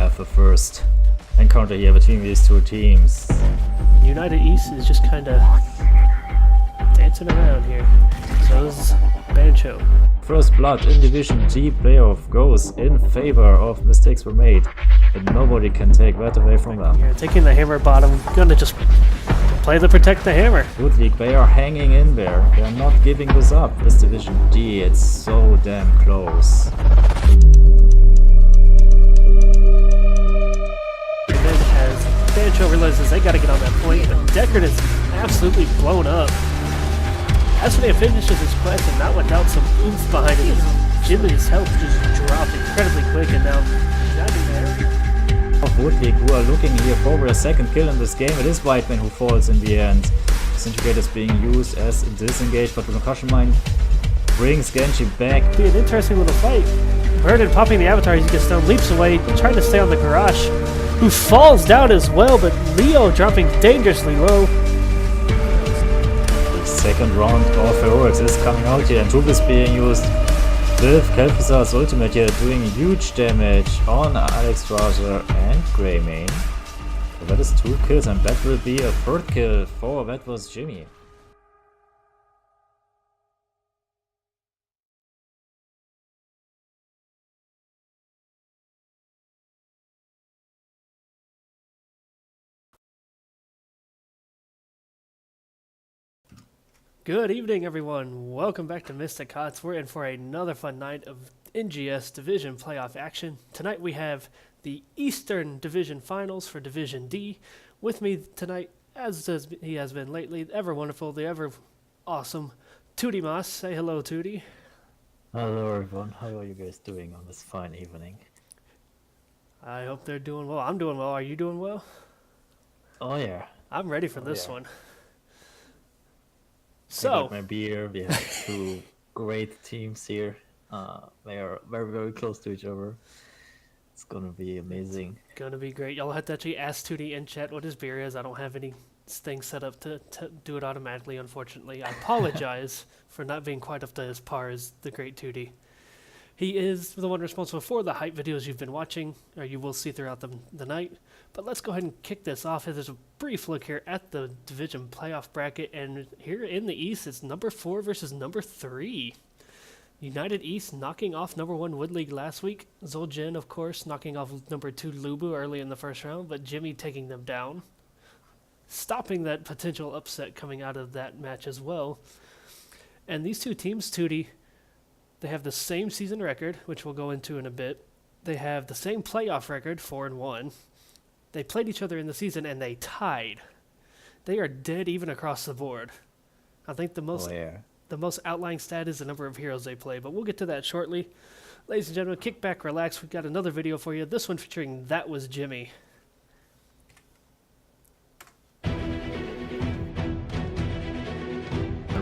have the first encounter here between these two teams. United East is just kind of dancing around here. So is Bancho. First blood in Division D playoff goes in favor of mistakes were made, and nobody can take that away from them. Here, taking the hammer bottom, gonna just play the protect the hammer. Good League, they are hanging in there. They're not giving this up. This Division D, it's so damn close. And then as Bancho realizes they gotta get on that point, but Deckard is absolutely blown up. Asmodee finishes his quest and not without some oomph behind it. Jimmy's health just dropped incredibly quick, and now United there. Of Woodleague, who are looking here for a second kill in this game. It is Whiteman who falls in the end. Disintegrate is being used as disengaged, but the concussion mine brings Genji back. Be an interesting little fight. Vernon popping the avatar as he gets down, leaps away, trying to stay on the garage, who falls down as well, but Leo dropping dangerously low. Second round of heroics is coming out here, and Tube is being used with Kel'Thuzar's ultimate here, doing huge damage on Alex Strasser and Greymane. So that is 2 kills, and that will be a 3rd kill for that was Jimmy. Good evening, everyone. Welcome back to Mystic Hots. We're in for another fun night of NGS Division playoff action. Tonight we have the Eastern Division Finals for Division D. With me tonight, as he has been lately, the ever wonderful, the ever awesome Tootie Moss. Say hello, Tootie. Hello everyone, how are you guys doing on this fine evening? I hope they're doing well. I'm doing well. Are you doing well? Oh yeah. I'm ready for this one. I So, got my beer. We have 2 great teams here. They are very, very close to each other. It's gonna be amazing. gonna be great. Y'all have to actually ask Tootie in chat what his beer is. I don't have any things set up to do it automatically, unfortunately. I apologize for not being quite up to his par as the great Tootie. He is the one responsible for the hype videos you've been watching, or you will see throughout the night. But let's go ahead and kick this off. There's a brief look here at the division playoff bracket, and here in the East, it's number 4 versus number 3. United East knocking off number 1 Wood League last week. Zul'jin, of course, knocking off number 2 Lubu early in the first round, but Jimmy taking them down, stopping that potential upset coming out of that match as well. And these two teams, Tootie, they have the same season record, which we'll go into in a bit. They have the same playoff record, 4-1. They played each other in the season and they tied. They are dead even across the board. I think the most outlying stat is the number of heroes they play, but we'll get to that shortly. Ladies and gentlemen, kick back, relax. We've got another video for you. This one featuring That Was Jimmy.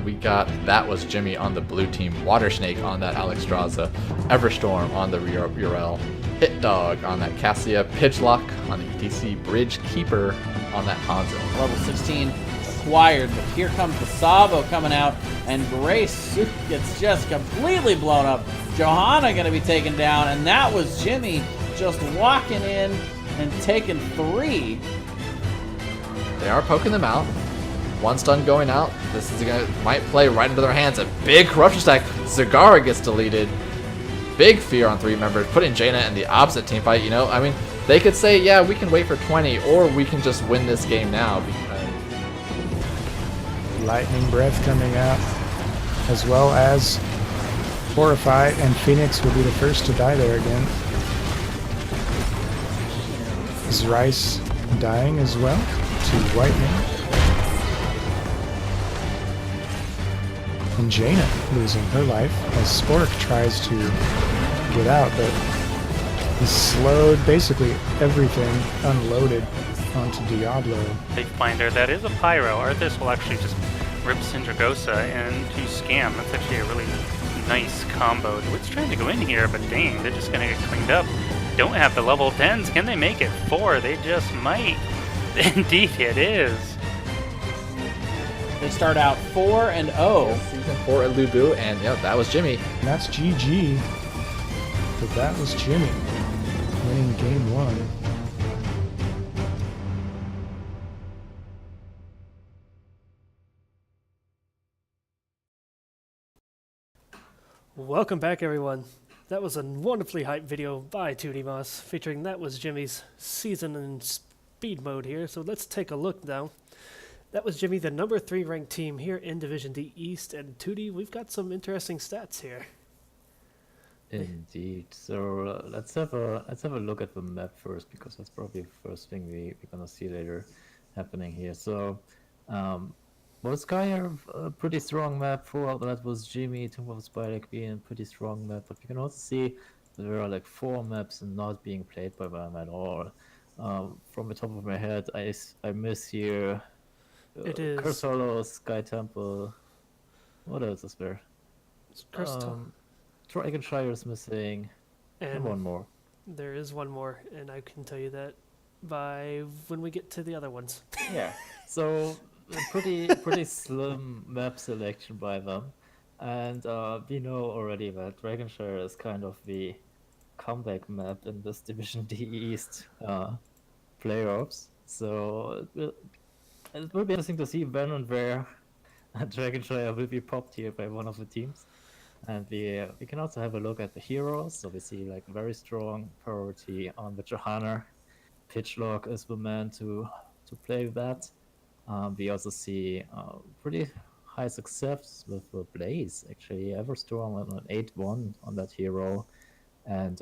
We got That Was Jimmy on the blue team, Water Snake on that Alex Straza, Everstorm on the Urel, Hit Dog on that Cassia, Pitchlock on the ETC, Bridge Keeper on that Hanzo. Level 16 acquired, but here comes the Sabo coming out, and Grace gets just completely blown up. Johanna going to be taken down, and That Was Jimmy just walking in and taking 3. They are poking them out. One stun going out. This is might play right into their hands. A big corruption stack. Zagara gets deleted. Big fear on 3 members, putting Jaina in the opposite team fight. You know, I mean, they could say, yeah, we can wait for 20, or we can just win this game now. Because Lightning Breath coming out, as well as Horrify, and Phoenix will be the first to die there again. Is Rice dying as well to Whitening? And Jaina losing her life as Spork tries to get out, but he's slowed basically everything unloaded onto Diablo. They find her. That is a Pyro. Arthas will actually just rip Syndragosa into Scam. That's actually a really nice combo. The Wit's trying to go in here, but dang, they're just going to get cleaned up. Don't have the level 10s. Can they make it 4? They just might. Indeed it is. They start out 4-0. Season 4 at Lubu, and yep, That Was Jimmy. And that's GG. But That Was Jimmy. winning game 1. Welcome back, everyone. That was a wonderfully hyped video by 2D Moss, featuring That Was Jimmy's season in speed mode here. So let's take a look now. That was Jimmy, the number 3 ranked team here in Division D East, and 2D, we've got some interesting stats here. Indeed. So let's have a look at the map first, because that's probably the first thing we're gonna see later happening here. So most guy have a pretty strong map. For that was Jimmy, Tomb of Spylek being a pretty strong map, but you can also see there are like 4 maps not being played by them at all. From the top of my head, I miss here It is Curse Hollow, Sky Temple. What else is there? Crystal. Dragonshire is missing, and one more. There is one more, and I can tell you that by when we get to the other ones. Yeah. So a pretty slim map selection by them, and we know already that Dragonshire is kind of the comeback map in this Division D East playoffs. So it will be interesting to see when and where Dragonshire will be popped here by one of the teams. And we can also have a look at the heroes. So we see like very strong priority on the Johanna. Pitchlock is the man to play that. We also see pretty high success with the Blaze, actually. Everstorm on an 8-1 on that hero. And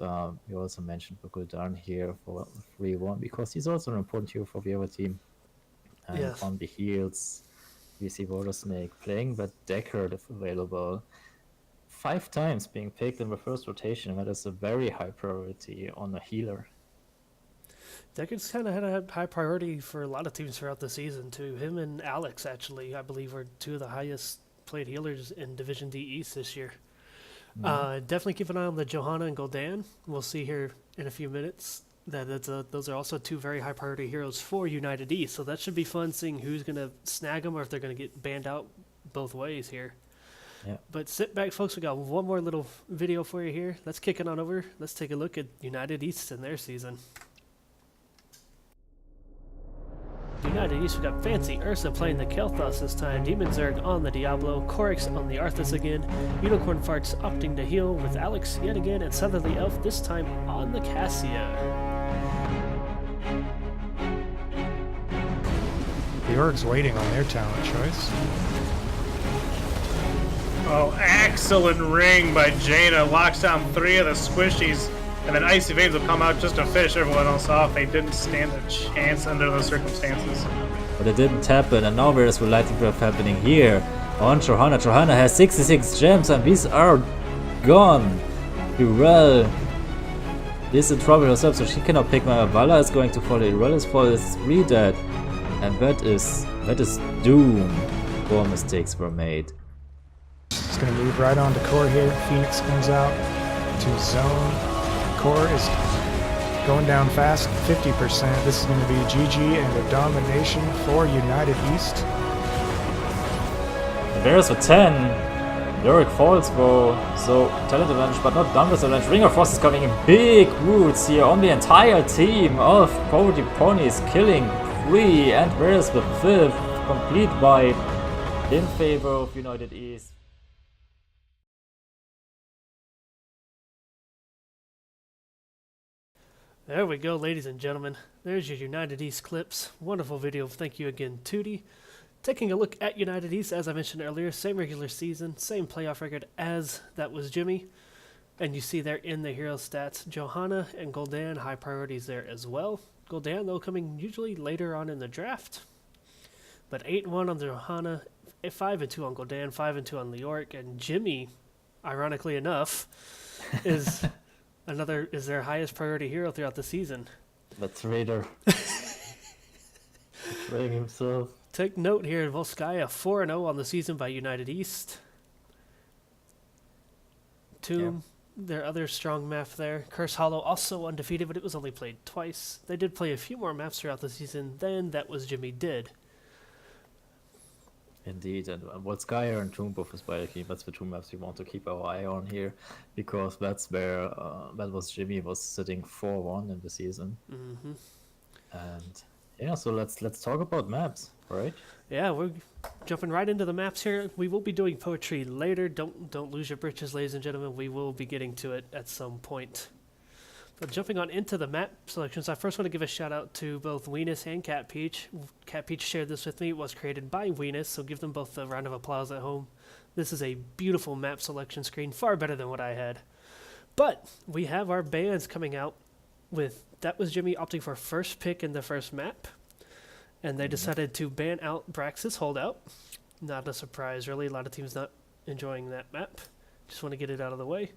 we also mentioned Gul'dan here for 3-1, because he's also an important hero for the other team. And Yes. on the heals, we see Water Snake playing that Deckard if available. 5 times being picked in the first rotation. That is a very high priority on a healer. Deckard's kind of had a high priority for a lot of teams throughout the season, too. Him and Alex, actually, I believe, are 2 of the highest played healers in Division D East this year. Definitely keep an eye on the Johanna and Gul'dan. We'll see here in a few minutes that those are also 2 very high priority heroes for United East. So that should be fun, seeing who's going to snag them or if they're going to get banned out both ways here. Yeah. But sit back, folks. We got one more little video for you here. Let's kick it on over. Let's take a look at United East and their season. United East, we got Fancy Ursa playing the Kel'Thas this time, Demon Zerg on the Diablo, Korix on the Arthas again, Unicorn Farts opting to heal with Alex yet again, and Southerly Elf this time on the Cassia. The Org's waiting on their talent choice. Oh, excellent ring by Jaina. Locks down 3 of the squishies. And then Icy Veins will come out just to finish everyone else off. They didn't stand a chance under those circumstances. But it didn't happen, and now there's the lightning grab happening here on Johanna. Johanna has 66 gems, and these are gone. Irel is in trouble herself, so she cannot pick my Vala is going to fall. Irel is fall is 3 dead. And that is doomed. 4 mistakes were made. It's going to move right on to core here. Phoenix comes out to zone. Core is going down fast, 50%. This is going to be GG and a domination for United East. And there's a 10. Yorick falls though, so talent advantage, but not done with advantage. Ring of Frost is coming in big roots here on the entire team of Poverty Ponies, killing 3, and where's the 5th? Complete wipe in favor of United East. There we go, ladies and gentlemen. There's your United East clips. Wonderful video. Thank you again, Tootie. Taking a look at United East, as I mentioned earlier, same regular season, same playoff record as That Was Jimmy. And you see there in the hero stats, Johanna and Gul'dan, high priorities there as well. Gul'dan, though, coming usually later on in the draft. But 8-1 on Johanna, 5-2 on Gul'dan, 5-2 on Leoric, and Jimmy, ironically enough, is their highest priority hero throughout the season. The traitor. Betraying himself. Take note here in Volskaya, 4-0 on the season by United East. Tomb, their other strong map there. Curse Hollow, also undefeated, but it was only played twice. They did play a few more maps throughout the season than That Was Jimmy did. Indeed, and Volskaya and Tomb of Spider King, that's the two maps we want to keep our eye on here, because that's where that was Jimmy was sitting 4-1 in the season. Mm-hmm. And yeah, so let's talk about maps, right? Yeah, we're jumping right into the maps here. We will be doing poetry later. Don't lose your britches, ladies and gentlemen. We will be getting to it at some point. But jumping on into the map selections, I first want to give a shout out to both Weenus and Cat Peach. Cat Peach shared this with me. It was created by Weenus, so give them both a round of applause at home. This is a beautiful map selection screen, far better than what I had. But we have our bands coming out with That Was Jimmy opting for first pick in the first map. And they decided to ban out Brax's Holdout. Not a surprise, really. A lot of teams not enjoying that map. Just want to get it out of the way.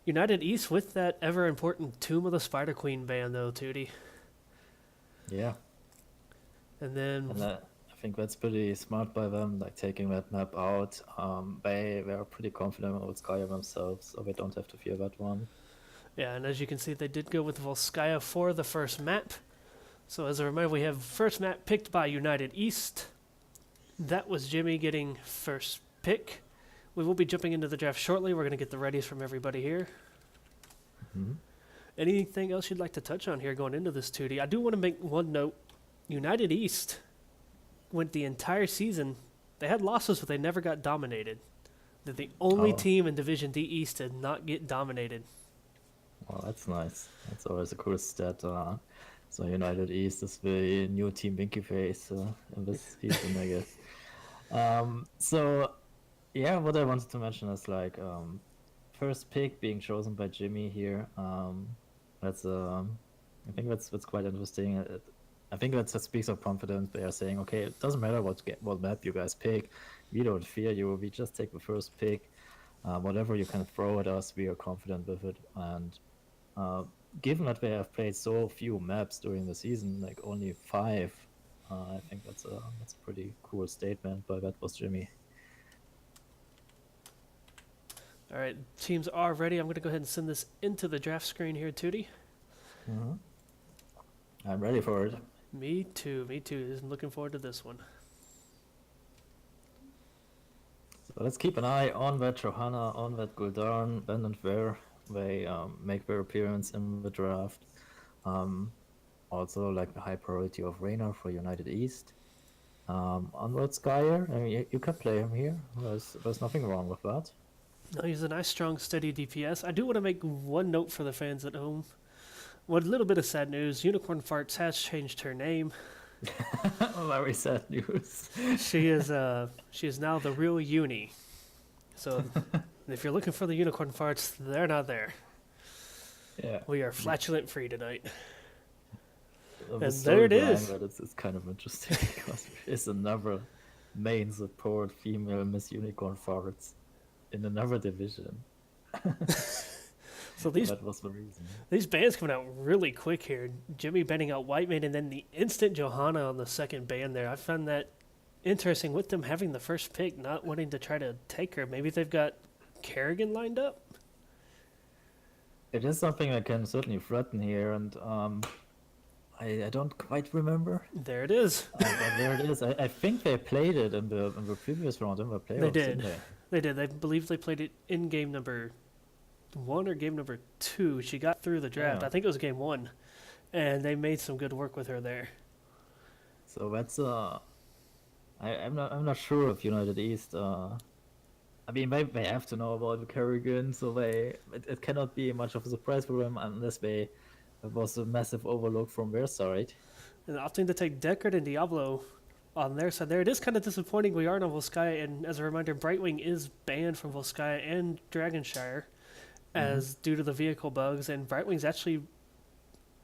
United East with that ever-important Tomb of the Spider Queen ban, though, Tootie. Yeah, And then, and I think that's pretty smart by them, like taking that map out. They are pretty confident with Volskaya themselves, so they don't have to fear that one. yeah, and as you can see, they did go with Volskaya for the first map. So as a reminder, we have first map picked by United East. That was Jimmy getting first pick. We will be jumping into the draft shortly. We're going to get the readies from everybody here. Mhm. Anything else you'd like to touch on here going into this 2D? I do want to make one note. United East went the entire season. They had losses, but they never got dominated. They're the only Oh. team in Division D East to not get dominated. Well, that's nice. That's always a cool stat. So United East is the new team Winky Face in this season, I guess. So yeah, what I wanted to mention is like first pick being chosen by Jimmy here. That's I think that's quite interesting. I think that speaks of confidence. They are saying, okay, it doesn't matter what map you guys pick. We don't fear you. We just take the first pick. Whatever you can throw at us, we are confident with it. And given that they have played so few maps during the season, like only 5, I think that's a pretty cool statement by that was Jimmy. All right, teams are ready. I'm going to go ahead and send this into the draft screen here, Tootie. I'm ready for it. Me too. I'm looking forward to this one. So let's keep an eye on that Johanna, on that Gul'dan, when and where they make their appearance in the draft. Also, like the high priority of Raynor for United East. Onward Skyer, I mean, you can play him here. There's nothing wrong with that. No, he's a nice, strong, steady DPS. I do want to make one note for the fans at home. One little bit of sad news. Unicorn Farts has changed her name. Very sad news. She is now the real Uni. So if you're looking for the Unicorn Farts, they're not there. Yeah. We are flatulent free tonight. The And story there it behind is. that it's kind of interesting because it's another main support female Miss Unicorn Farts in another division. So these That was the reason. bans coming out really quick here. Jimmy banning out Whiteman and then the instant Johanna on the second ban there. I found that interesting with them having the first pick, not wanting to try to take her. Maybe they've got Kerrigan lined up? It is something I can certainly threaten here, and I don't quite remember. There it is. But there it is. I think they played it in the previous round in the playoffs. They didn't did. They did. I believe they played it in game number 1 or game number 2. She got through the draft. Yeah. I think it was game 1. And they made some good work with her there. So that's I'm not sure if United East. I mean, they have to know about the Kerrigan, so it cannot be much of a surprise for them unless it was a massive overlook from their side. And opting to take Deckard and Diablo on their side there. It is kind of disappointing we aren't on Volskaya, and as a reminder, Brightwing is banned from Volskaya and Dragonshire as due to the vehicle bugs, and Brightwing's actually,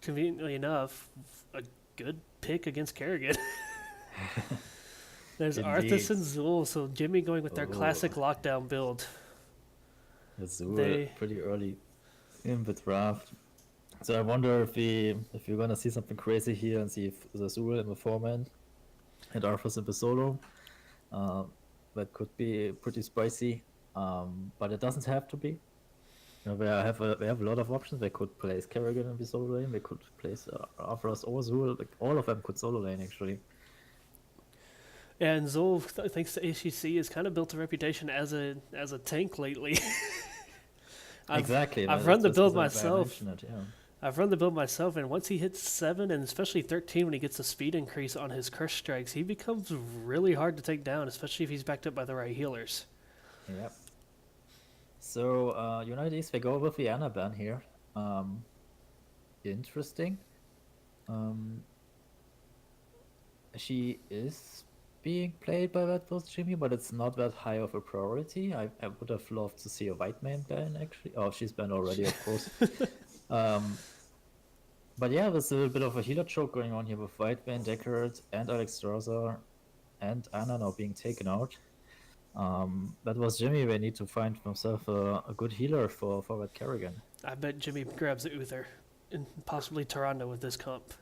conveniently enough, a good pick against Kerrigan. There's Indeed. Arthas and Zul, so Jimmy going with their classic lockdown build. Azul They- pretty early in the draft. So I wonder if we're gonna see something crazy here and see if Azul in the 4-man and Arthas in the solo. That could be pretty spicy, but it doesn't have to be. You know, they have a lot of options. They could place Kerrigan in the solo lane. They could place Arthas or Azul. Like all of them could solo lane actually. And Zol, thanks to ACC, has kind of built a reputation as a tank lately. Exactly. I've run the that's build why I myself. mentioned it, yeah. I've run the build myself, and once he hits 7, and especially 13 when he gets a speed increase on his curse strikes, he becomes really hard to take down, especially if he's backed up by the right healers. Yep. So, United East, they go with the Anna ban here. Interesting. She is being played by that was Jimmy, but it's not that high of a priority. I would have loved to see a white man ban, actually. Oh, she's banned already, of course. But yeah, there's a little bit of a healer choke going on here with White Man, Deckard, and Alex Strasser, and Anna now being taken out. That was Jimmy. They need to find themselves a good healer for that Kerrigan. I bet Jimmy grabs the Uther, and possibly Tyrande with this comp.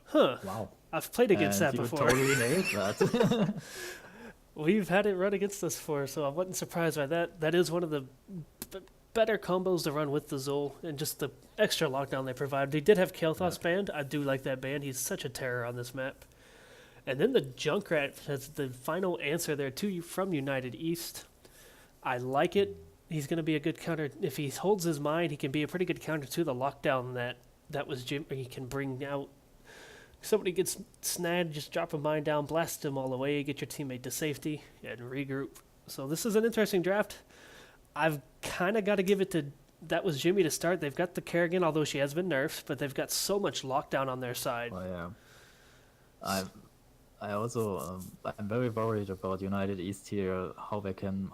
Huh. Wow. I've played against And that you before. totally nailed that. We've had it run against us before, so I wasn't surprised by that. That is one of the better combos to run with the Zol, and just the extra lockdown they provide. They did have Kael'thas banned. I do like that band. He's such a terror on this map. And then the Junkrat has the final answer there too from United East. I like it. He's going to be a good counter. If he holds his mind, he can be a pretty good counter to the lockdown that was Jim. He can bring out. Somebody gets snagged, just drop a mine down, blast them all away, get your teammate to safety, and regroup. So this is an interesting draft. I've kind of got to give it to that was Jimmy to start. They've got the Kerrigan, although she has been nerfed, but they've got so much lockdown on their side. Oh yeah. I also I'm very worried about United East here, how they can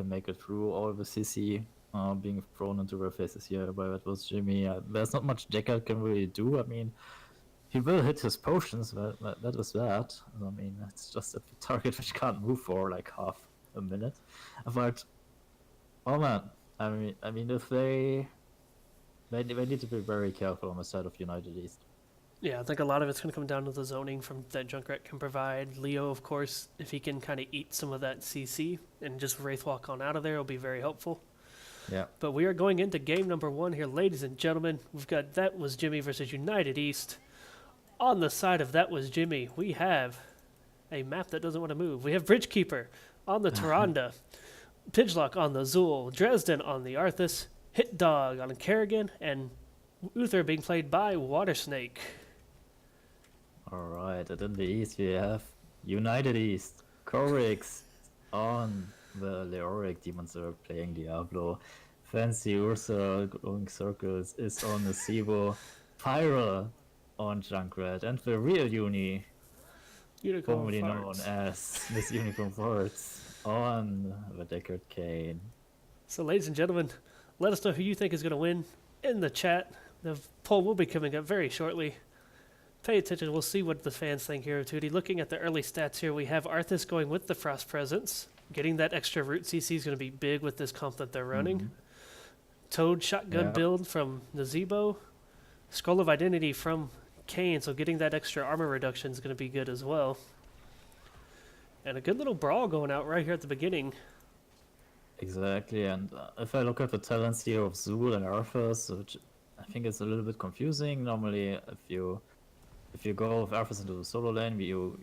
make it through all the CC being thrown into their faces here by that was Jimmy. There's not much Deckard can really do. I mean, he will hit his potions, that is that. I mean, it's just a target which can't move for like half a minute. But oh man, I mean, if they need to be very careful on the side of United East. Yeah, I think a lot of it's going to come down to the zoning from that Junkrat can provide. Leo, of course, if he can kind of eat some of that CC and just Wraithwalk on out of there, it'll be very helpful. Yeah. But we are going into game number 1 here, ladies and gentlemen. We've got That Was Jimmy versus United East. On the side of That Was Jimmy, we have a map that doesn't want to move. We have Bridgekeeper on the Tyrande, Pidgelock on the Zool, Dresden on the Arthas, Hit Dog on Kerrigan, and Uther being played by Watersnake. Alright, and in the East we have United East, Corix on the Leoric Demon Zerg playing Diablo, Fancy Ursa going circles is on the Sibo, Pyra on Junkrat, and the real Uni, Unicorn formerly known Farts. as Miss Unicorn Farts, on the Deckard Kane. So, ladies and gentlemen, let us know who you think is going to win in the chat. The poll will be coming up very shortly. Pay attention. We'll see what the fans think here of Tootie. Looking at the early stats here, we have Arthas going with the Frost Presence. Getting that extra root CC is going to be big with this comp that they're running. Toad shotgun build from Nazebo. Scroll of Identity from Kane, so getting that extra armor reduction is going to be good as well. And a good little brawl going out right here at the beginning. Exactly, and if I look at the talents here of Zul and Arthas, which I think it's a little bit confusing. Normally, if you go with Arthas into the solo lane, you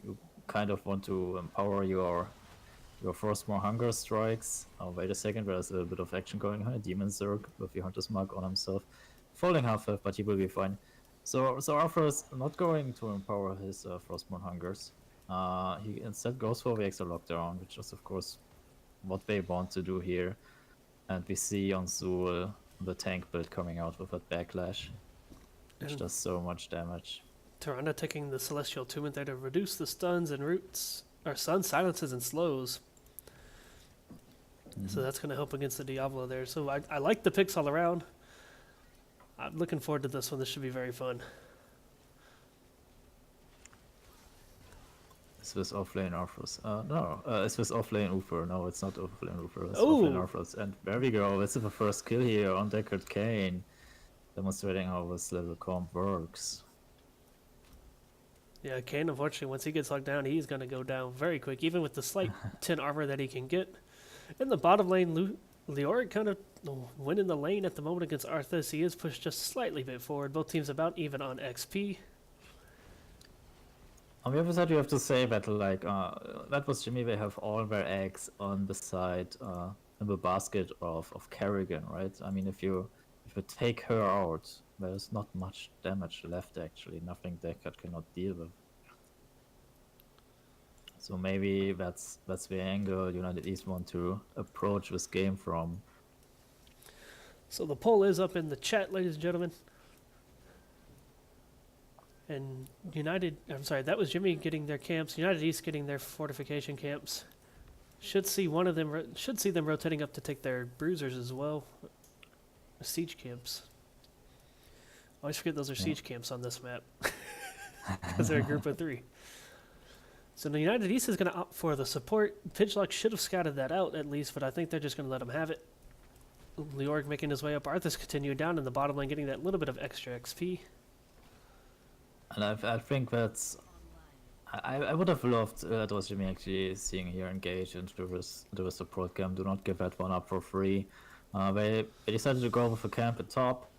kind of want to empower your first more hunger strikes. Oh, wait a second, there's a little bit of action going on. Demon Zerg with the Hunter's Mark on himself. Falling half health, but he will be fine. So Arthas not going to empower his Frostmourne Hungers. He instead goes for the extra lockdown, which is of course what they want to do here. And we see on Zul the tank build coming out with that backlash, which does so much damage. Tyrande taking the Celestial Tomb there to reduce the stuns and roots, or stun silences and slows. So that's going to help against the Diablo there. So I like the picks all around. I'm looking forward to this one. This should be very fun. Is this offlane Arthas? No, is this offlane Uther? No, it's not offlane Uther, it's Oh. offlane Arthas. And there we go, this is the first kill here on Deckard Kane, demonstrating how this little comp works. Yeah, Kane, unfortunately, once he gets locked down, he's going to go down very quick, even with the slight 10 armor that he can get. In the bottom lane, Leoric kind of winning the lane at the moment against Arthas. He is pushed just slightly bit forward. Both teams about even on XP. On the other side, you have to say that like that was Jimmy. They have all their eggs on the side in the basket of Kerrigan, right? I mean, if you take her out, there's not much damage left actually. Nothing Deckard cannot deal with. So maybe that's the angle United East want to approach this game from. So the poll is up in the chat, ladies and gentlemen. And that was Jimmy getting their camps. United East getting their fortification camps. Should see them rotating up to take their bruisers as well. Siege camps. I always forget those are siege camps on this map. Because they're a group of 3. So the United East is going to opt for the support. Pidgelock should have scouted that out at least, but I think they're just going to let him have it. Leorg making his way up. Arthas continuing down in the bottom lane, getting that little bit of extra XP. And I think that's. I would have loved those Jimmy actually seeing here engage into the support camp. Do not give that one up for free. They decided to go with a camp at top.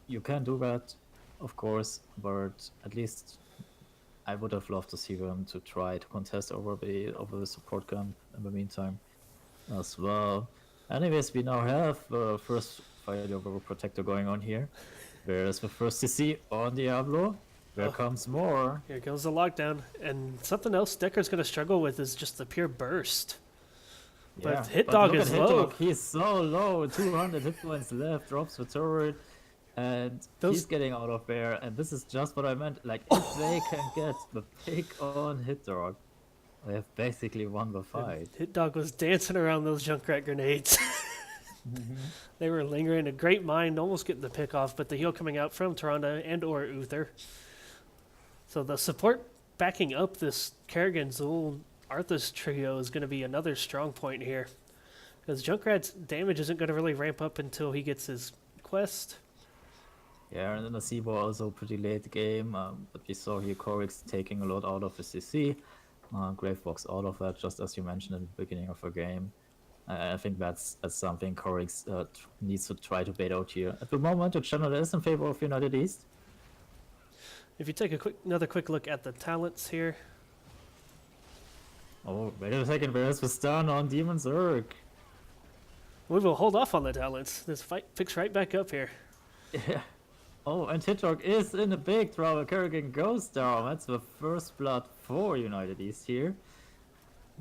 You can do that, of course, but at least I would have loved to see them to try to contest over the support camp in the meantime as well. Anyways, we now have the first fire over protector going on here. There's the first CC on Diablo. There comes more. Here goes the lockdown. And something else Decker's going to struggle with is just the pure burst. But Hit Dog is low. He's so low. 200 hit points left. Drops the turret. And he's getting out of there. And this is just what I meant. Like, if they can get the pick on Hit Dog, they have basically won the fight. Hit Dog was dancing around those Junkrat grenades. They were lingering. A great mind, almost getting the pick off. But the heal coming out from Tyrande and or Uther. So the support backing up this Kerrigan, Zul, Arthas trio is going to be another strong point here. Because Junkrat's damage isn't going to really ramp up until he gets his quest. Yeah, and then the Seabow also pretty late game. But we saw here Corix taking a lot out of the CC. Gravebox out of that, just as you mentioned in the beginning of the game. I think that's something Corix needs to try to bait out here. At the moment, the channel is in favor of United East. If you take another quick look at the talents here. Oh, wait a second, where's the stun on Demon Zerg? We will hold off on the talents. This fight picks right back up here. Yeah. Oh, and Hitchcock is in a big trouble. Kerrigan goes down. That's the first blood for United East here.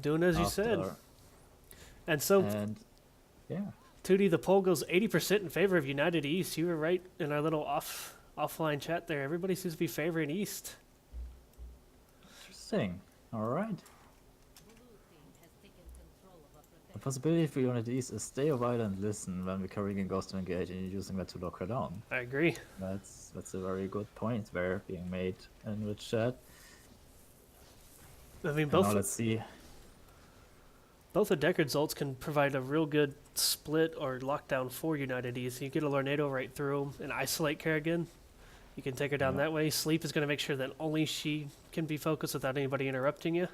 Doing as you said. And so, yeah. 2D, the poll goes 80% in favor of United East. You were right in our little offline chat there. Everybody seems to be favoring East. Interesting. All right. The possibility for United East is stay a while and listen when the Kerrigan goes to engage and you're using that to lock her down. I agree. That's a very good point there being made in the chat. I mean, Now let's see. Both of Deckard's ults can provide a real good split or lockdown for United East. You get a Lornado right through him and isolate Kerrigan. You can take her down that way. Sleep is going to make sure that only she can be focused without anybody interrupting you.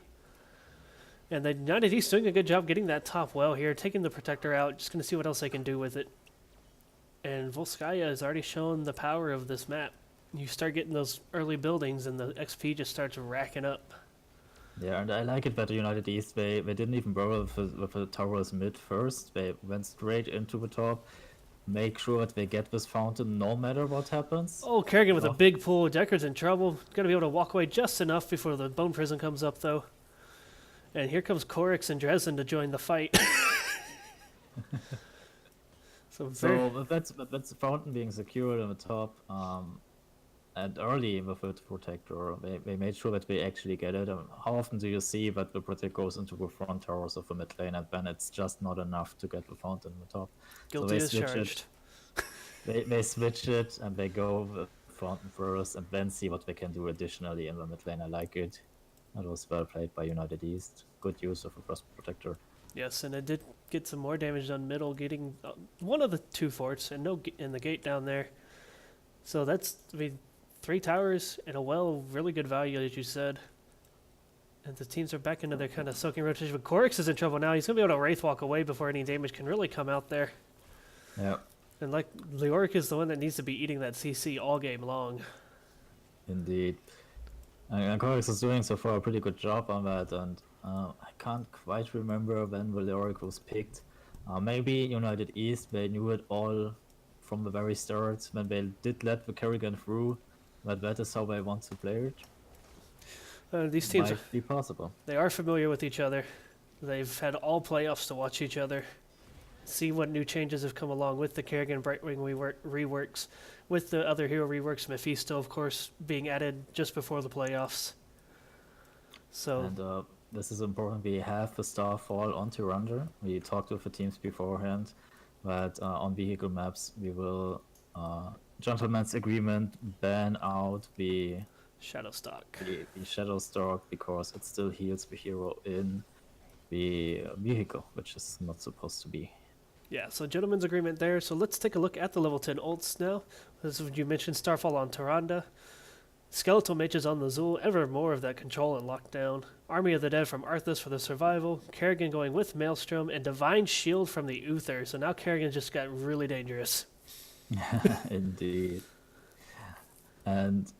And the United East doing a good job getting that top well here, taking the Protector out, just going to see what else they can do with it. And Volskaya has already shown the power of this map. You start getting those early buildings and the XP just starts racking up. Yeah, and I like it that the United East, they didn't even bother with the towers mid first. They went straight into the top, make sure that they get this fountain no matter what happens. Oh, Kerrigan with a big pull. Deckard's in trouble. Going to be able to walk away just enough before the Bone Prison comes up, though. And here comes Corix and Dresden to join the fight. So that's the fountain being secured on the top. And early with the Protector, they made sure that they actually get it. How often do you see that the Protector goes into the front towers of the mid lane and then it's just not enough to get the fountain on the top? Guilty as charged. They switch it and they go with fountain first and then see what they can do additionally in the mid lane. I like it. That was well played by United East. Good use of the first Protector. Yes, and it did get some more damage done middle, getting one of the two forts and in the gate down there. So that's, I mean, 3 towers and a well, really good value, as you said. And the teams are back into their kind of soaking rotation. But Corix is in trouble now. He's going to be able to Wraith Walk away before any damage can really come out there. Yeah. And like, Leoric is the one that needs to be eating that CC all game long. Indeed. And Corex is doing so far a pretty good job on that, and I can't quite remember when Valeric was picked. Maybe United East, they knew it all from the very start when they did let the Kerrigan through, but that is how they want to play it. These teams, Might be possible. they are familiar with each other. They've had all playoffs to watch each other, see what new changes have come along with the Kerrigan Brightwing reworks, with the other hero reworks, Mephisto, of course, being added just before the playoffs. So, And this is important. We have the Starfall on Tyrander. We talked with the teams beforehand that on vehicle maps we will, gentleman's agreement, ban out the Shadowstock. the Shadow Stalk because it still heals the hero in the vehicle, which is not supposed to be. Yeah, so gentleman's agreement there. So let's take a look at the level 10 ults now. As you mentioned, Starfall on Tyrande. Skeletal Mages on the Zul, ever more of that control and lockdown. Army of the Dead from Arthas for the survival. Kerrigan going with Maelstrom, and Divine Shield from the Uther. So now Kerrigan just got really dangerous. Indeed. And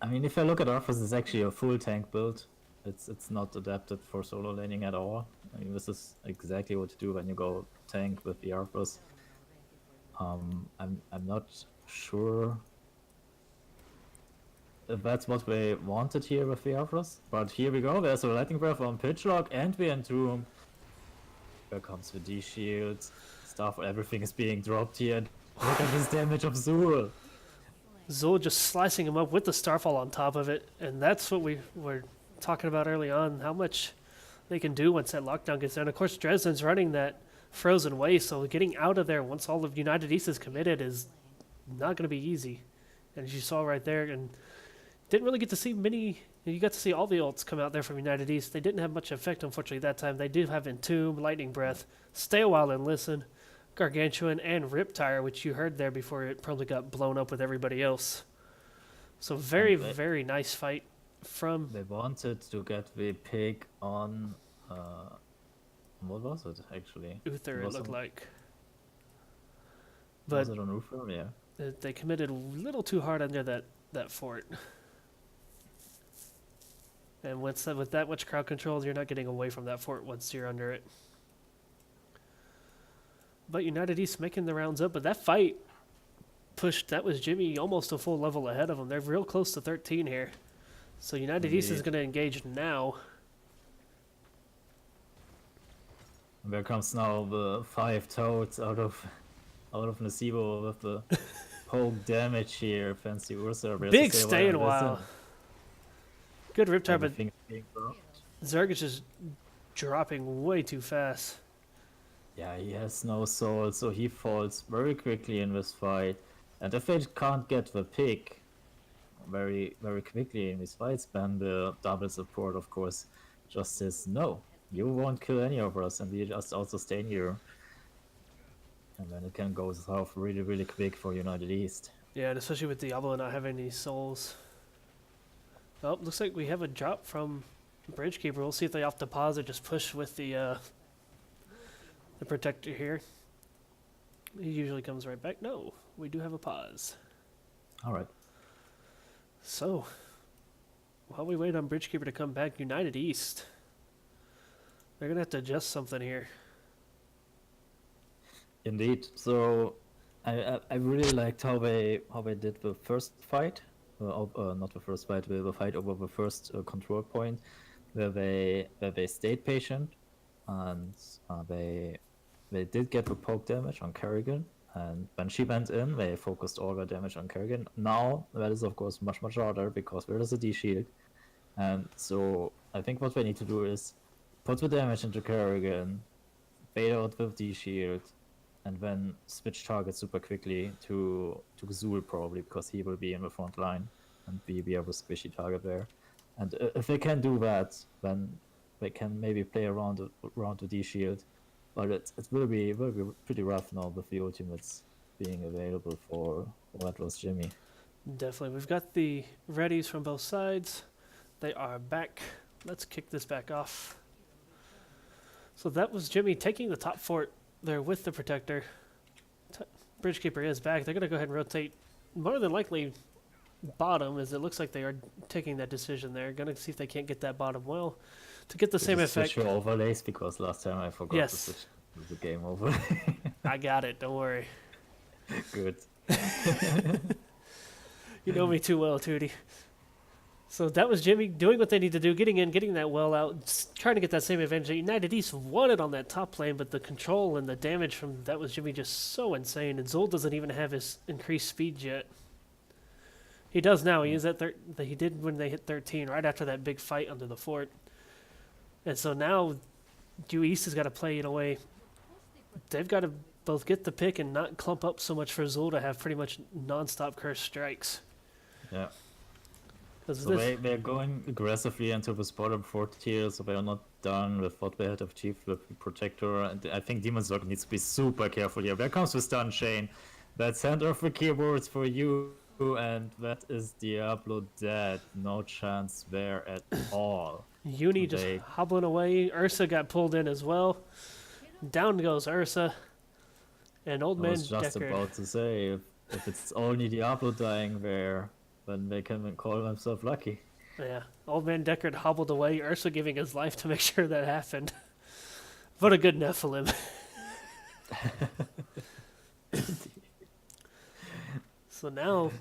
I mean, if I look at Arthas, it's actually a full tank build. It's not adapted for solo laning at all. I mean, this is exactly what to do when you go tank with the Arthas. I'm not sure if that's what they wanted here with the Arthas, but here we go. There's a Lightning Breath on Pitchlock, and we Entomb. Here comes the D shields. Stuff, everything is being dropped here. Look at this damage of Zul. Zul just slicing him up with the Starfall on top of it, and that's what we were talking about early on, how much they can do once that lockdown gets done. Of course, Dresden's running that frozen waste, so getting out of there once all of United East is committed is not going to be easy. And as you saw right there, and didn't really get to see many, you got to see all the ults come out there from United East. They didn't have much effect, unfortunately, that time. They did have Entomb, Lightning Breath, Stay a While and Listen, Gargantuan, and Riptire, which you heard there before it probably got blown up with everybody else. So very, very nice fight from... They wanted to get the pig on, what was it actually? Uther, it Was looked it- like. Was But it on Uther? Yeah. they committed a little too hard under that fort. And with that much crowd control, you're not getting away from that fort once you're under it. But United East making the rounds up, but that fight pushed, that was Jimmy almost a full level ahead of them. They're real close to 13 here. So United East is Indeed. going to engage now. And there comes now the 5 toads out of Nasibo with the poke damage here. Fancy Ursa. Big stay in a while. Good Riptire, but Zerg is dropping way too fast. Yeah, he has no soul, so he falls very quickly in this fight. And if they can't get the pick very, very quickly in these fights, then the double support, of course, just says, no, you won't kill any of us, and we just also stay here. And then it can go south really, really quick for United East. Yeah, and especially with Diablo not having any souls. Oh, looks like we have a drop from Bridgekeeper. We'll see if they opt to pause or just push with the Protector here. He usually comes right back. No, we do have a pause. Alright. So, while we wait on Bridgekeeper to come back, United East. They're going to have to adjust something here. Indeed. So I really liked how they did the first fight, not the first fight, the fight over the first control point, where they stayed patient, and they did get the poke damage on Kerrigan, and when she went in, they focused all their damage on Kerrigan. Now that is of course much harder because there is a D shield, and so I think what they need to do is put the damage into Kerrigan, bait out with D shield, and then switch targets super quickly to Zul probably, because he will be in the front line and be a squishy target there. And if they can do that, then they can maybe play around the D shield. But it will be pretty rough now with the ultimates being available for Atlas Jimmy. Definitely. We've got the readies from both sides. They are back. Let's kick this back off. So that was Jimmy taking the top fort there with the Protector. Bridgekeeper is back. They're going to go ahead and rotate. More than likely, bottom, as it looks like they are taking that decision there. Gonna see if they can't get that bottom well to get the same Did you switch effect. your overlays, because last time I forgot Yes. to switch to the game overlay. I got it. Don't worry. Good. You know me too well, Tootie. So that was Jimmy doing what they need to do, getting in, getting that well out, trying to get that same advantage. United East wanted on that top lane, but the control and the damage from that was Jimmy just so insane. And Zul doesn't even have his increased speed yet. He does now. He is at he did when they hit 13, right after that big fight under the fort. And so now, Due East has got to play in a way. They've got to both get the pick and not clump up so much for Zul to have pretty much non-stop cursed strikes. Yeah. 'Cause So they're going aggressively into this bottom 4 tier, so they are not done with what they had achieved with the Protector. And I think Demon Circle needs to be super careful here. There comes the stun chain. That's hand off the keyboards for you, and that is Diablo dead. No chance there at all. Uni just They- hobbling away. Ursa got pulled in as well. Down goes Ursa. And Old I Man was just Deckard. about to say, if it's only Diablo dying there, then they can call themselves lucky. Yeah, Old Man Deckard hobbled away. Ursa giving his life to make sure that happened. What a good Nephilim. So now,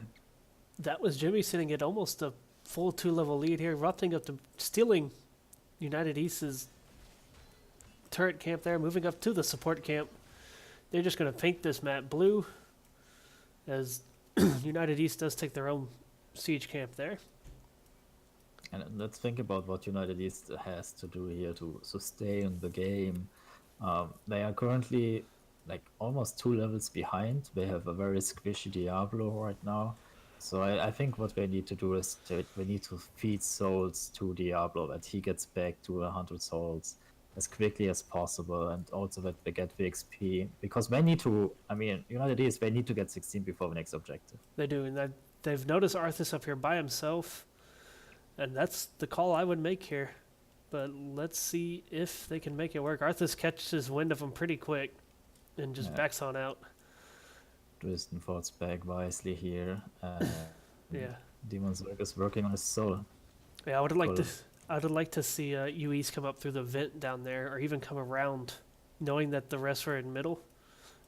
that was Jimmy sitting at almost a full 2-level lead here, rotting up to stealing United East's turret camp there, moving up to the support camp. They're just going to paint this map blue, as United East does take their own siege camp there. And let's think about what United East has to do here to sustain the game. They are currently like almost 2 levels behind. They have a very squishy Diablo right now. So I think what they need to do is they need to feed souls to Diablo, that he gets back to 100 souls as quickly as possible, and also that they get the XP. Because they need to, I mean, United East, they need to get 16 before the next objective. They do, and they've noticed Arthas up here by himself, and that's the call I would make here. But let's see if they can make it work. Arthas catches wind of him pretty quick and just Yeah. backs on out. Dresden falls back wisely here. Yeah. Demon Zerg is working on his soul. Yeah, I would have liked to. Cool. I would have liked to see UEs come up through the vent down there, or even come around, knowing that the rest were in middle.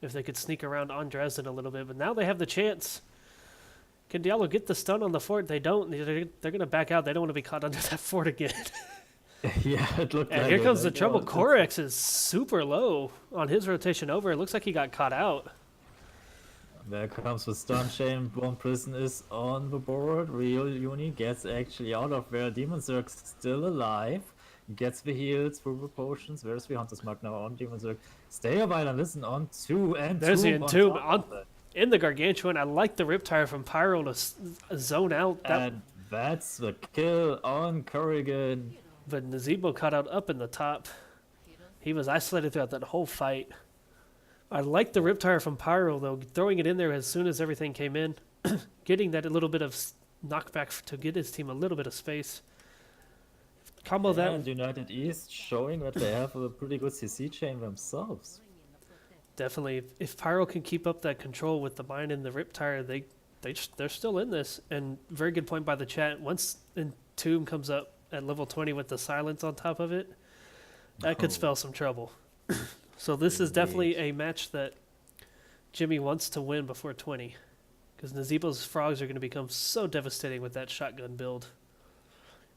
If they could sneak around on Dresden a little bit, but now they have the chance. Can Diablo get the stun on the fort? They don't. They're going to back out. They don't want to be caught under that fort again. Yeah, it looked And like here it. comes the Like, trouble. oh, Korax is super low on his rotation over. It looks like he got caught out. There comes the stun chain. Born Prison is on the board. Real Uni gets actually out of there. Demon Zerg still alive. Gets the heals through the potions. Where's the Hunter's Mark now on Demon Zerg? Stay a while and listen on 2 and There's the Tomb on Entomb top on of it. in the Gargantuan. I like the Riptire from Pyro to zone out. That, And that's the kill on Corrigan. but Nazebo caught out up in the top. He was isolated throughout that whole fight. I like the Riptire from Pyro, though, throwing it in there as soon as everything came in. Getting that a little bit of knockback to get his team a little bit of space. Combo that. And United East showing that they have a pretty good CC chain themselves. Definitely. If Pyro can keep up that control with the mine and the Riptire, they're still in this. And very good point by the chat. Once Entomb comes up at level 20 with the silence on top of it, that could Oh. spell some trouble. So this is definitely a match that Jimmy wants to win before 20. Because Nazebo's frogs are going to become so devastating with that shotgun build.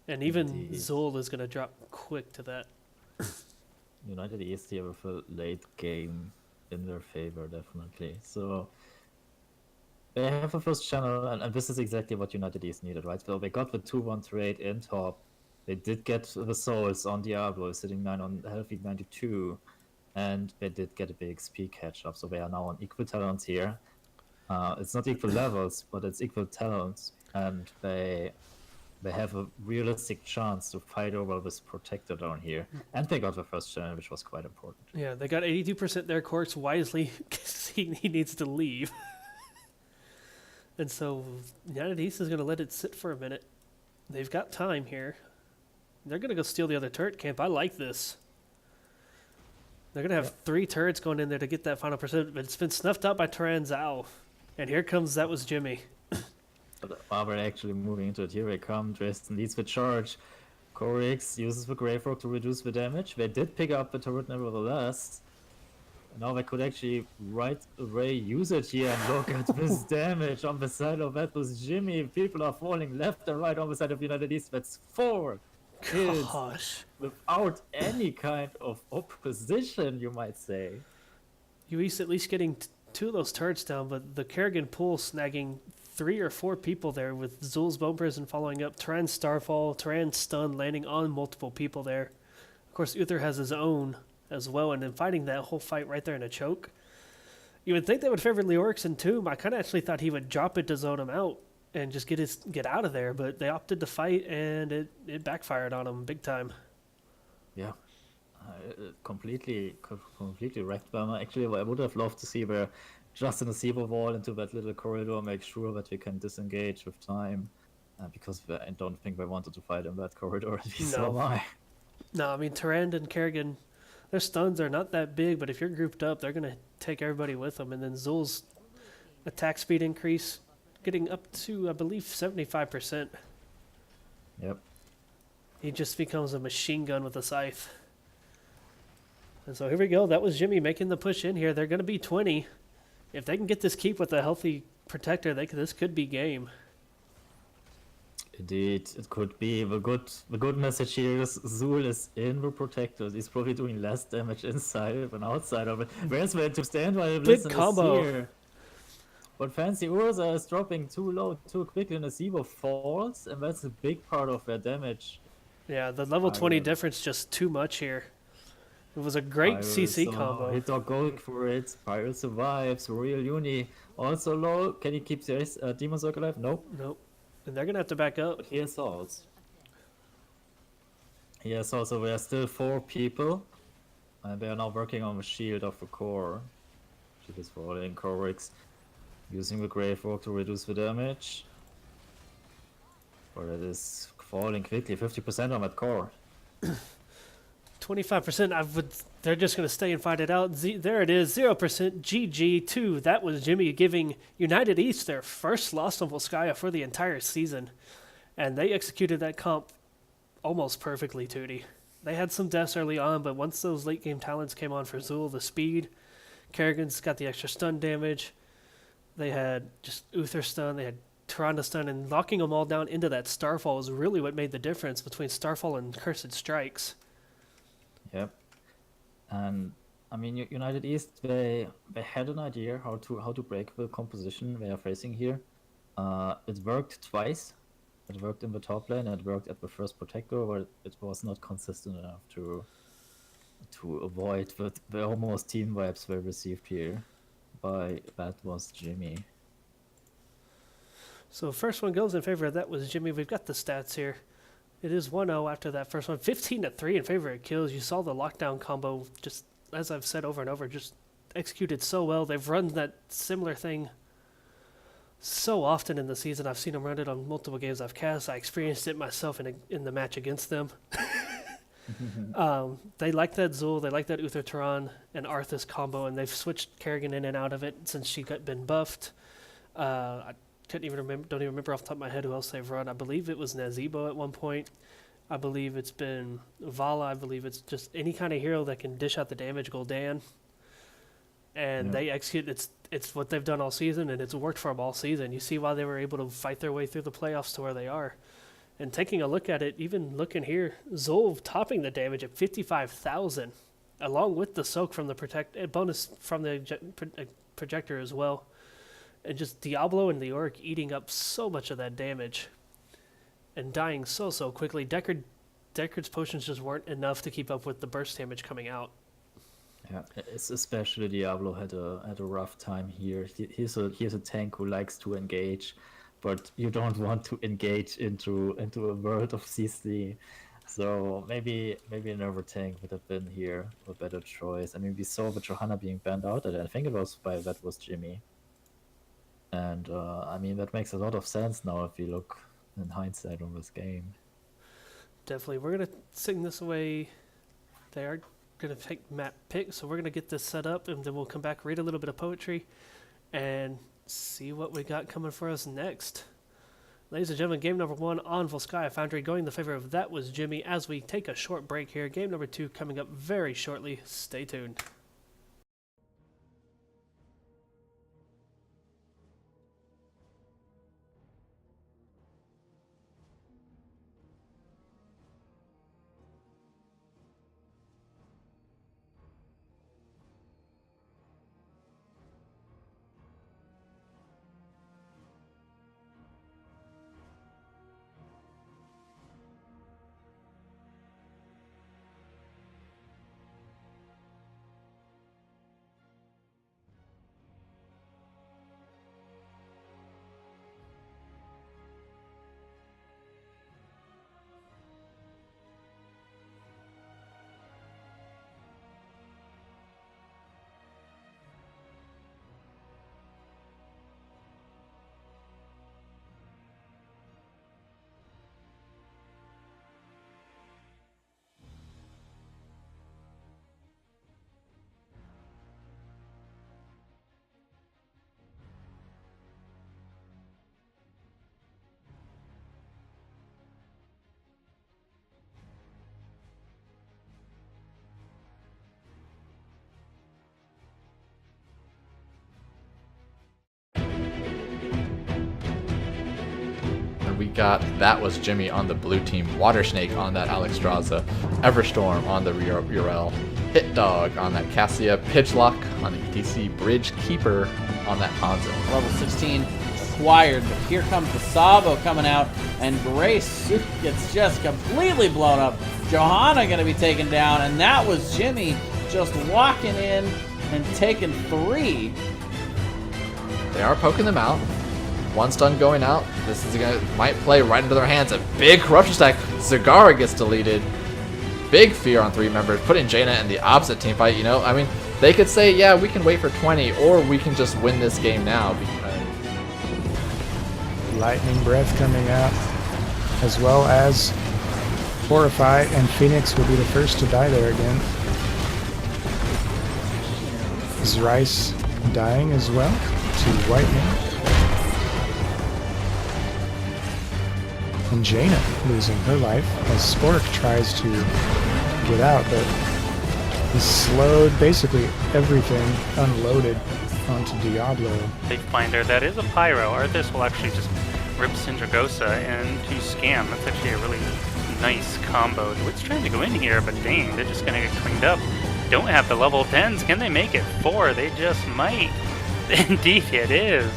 And even Indeed. Zul is going to drop quick to that. United East here with a late game in their favor, definitely. So they have a first channel, and this is exactly what United East needed, right? So they got the 2-1 trade in top. They did get the souls on Diablo, sitting 9 on healthy 92, and they did get a big XP catch up. So they are now on equal talents here. It's not equal levels, but it's equal talents, and they have a realistic chance to fight over this Protector down here. And they got the first channel, which was quite important. Yeah, they got 82% there. Corks wisely, he needs to leave. And so United East is going to let it sit for a minute. They've got time here. They're going to go steal the other turret camp. I like this. They're going to have 3 turrets going in there to get that final percent, but it's been snuffed out by Turan Zhao. And here comes That Was Jimmy. But while we're actually moving into it, here they come. Dresden leads the charge. Corix uses the Grave Rock to reduce the damage. They did pick up the turret nevertheless. Now they could actually right away use it here, and look at this damage on the side of that was Jimmy. People are falling left and right on the side of United East. That's 4 kills Gosh. without any kind of opposition, you might say. UE's at least getting 2 of those turrets down, but the Kerrigan pool snagging 3 or 4 people there with Zul's Bone Prison following up, Turan's Starfall, Turan's Stun landing on multiple people there. Of course, Uther has his own as well, and then fighting that whole fight right there in a choke. You would think they would favor Leorix and Tomb. I kind of actually thought he would drop it to zone him out and just get out of there, but they opted to fight, and it backfired on him big time. Yeah, completely wrecked them. Actually, I would have loved to see where just in a Zebra wall into that little corridor, make sure that we can disengage with time, because I don't think they wanted to fight in that corridor. At least so am I. No, I mean, Turand and Kerrigan, their stuns are not that big, but if you're grouped up, they're going to take everybody with them. And then Zul's attack speed increase, getting up to, I believe, 75%. Yep. He just becomes a machine gun with a scythe. And so here we go. That was Jimmy making the push in here. They're going to be 20. If they can get this keep with a healthy protector, this could be game. Indeed, it could be. The good message here is Zul is in the protectors. He's probably doing less damage inside than outside of it. Where's the to stand while Big combo. Here? But Fancy Urza is dropping too low too quickly, and the Zebo falls, and that's a big part of their damage. Yeah, the level 20 difference just too much here. It was a great CC combo. Hit dog going for it. Pyro survives. Real Uni also low. Can he keep the Demon Circle alive? Nope. Nope. And they're going to have to back up. But he assaults. He assaults, so there are still 4 people. And they are now working on the shield of the core. Shield is falling. Corix using the Grave Rock to reduce the damage. But it is falling quickly. 50% on that core. 25%. They're just going to stay and fight it out. There it is. 0% GG2. That was Jimmy giving United East their first loss on Volskaya for the entire season. And they executed that comp almost perfectly, Tootie. They had some deaths early on, but once those late game talents came on for Zul, the speed, Kerrigan's got the extra stun damage. They had just Uther stun. They had Tyrande stun, and locking them all down into that Starfall is really what made the difference between Starfall and Cursed Strikes. Yep. And I mean, United East, they had an idea how to break the composition they are facing here. It worked twice. It worked in the top lane, and it worked at the first protector, but it was not consistent enough to avoid the almost team vibes they received here. That was Jimmy. So first one goes in favor of that was Jimmy. We've got the stats here. It is 1-0 after that first one. 15-3 in favor of kills. You saw the lockdown combo, just as I've said over and over, just executed so well. They've run that similar thing so often in the season. I've seen them run it on multiple games I've cast. I experienced it myself in the match against them. They like that Zul, they like that Uther Turan and Arthas combo, and they've switched Kerrigan in and out of it since she been buffed. I don't even remember off the top of my head who else they've run. I believe it was Nazeebo at one point. I believe it's been Vala. I believe it's just any kind of hero that can dish out the damage, Gul'dan. And they execute. It's what they've done all season, and it's worked for them all season. You see why they were able to fight their way through the playoffs to where they are. And taking a look at it, even looking here, Zol topping the damage at 55,000, along with the soak from the bonus from the projector as well. And just Diablo and the Orc eating up so much of that damage and dying so quickly. Deckard's potions just weren't enough to keep up with the burst damage coming out. Yeah, it's especially Diablo had a rough time here. He's a tank who likes to engage, but you don't want to engage into a world of CC. So maybe another tank would have been here a better choice. I mean, we saw the Johanna being banned out, and I think that was Jimmy. And I mean, that makes a lot of sense now if you look in hindsight on this game. Definitely. We're going to sing this away. They are going to take map pick, so we're going to get this set up, and then we'll come back, read a little bit of poetry, and see what we got coming for us next. Ladies and gentlemen, game number 1 on Volskaya Foundry going in the favor of That Was Jimmy as we take a short break here. Game number 2 coming up very shortly. Stay tuned. And we got That Was Jimmy on the blue team, Water Snake on that Alexstrasza, Everstorm on the Urel, Hit Dog on that Cassia, Pitchlock on the ETC, Bridge Keeper on that Hanzo. Level 16 acquired, but here comes the Sabo coming out, and Grace gets just completely blown up. Johanna going to be taken down, and That Was Jimmy just walking in and taking 3. They are poking them out. One stun going out. This is gonna might play right into their hands. A big corruption stack. Zagara gets deleted. Big fear on 3 members, putting Jaina in the opposite team fight. You know, I mean, they could say, yeah, we can wait for 20, or we can just win this game now. Because Lightning Breath coming out, as well as Horrify, and Phoenix will be the first to die there again. Is Rice dying as well to Whitening? And Jaina losing her life as Spork tries to get out, but he's slowed basically everything unloaded onto Diablo. Big finder. That is a Pyro. Arthas will actually just rip Syndragosa into Scam. That's actually a really nice combo. The Wit's trying to go in here, but dang, they're just going to get cleaned up. Don't have the level 10s. Can they make it 4? They just might. Indeed, it is.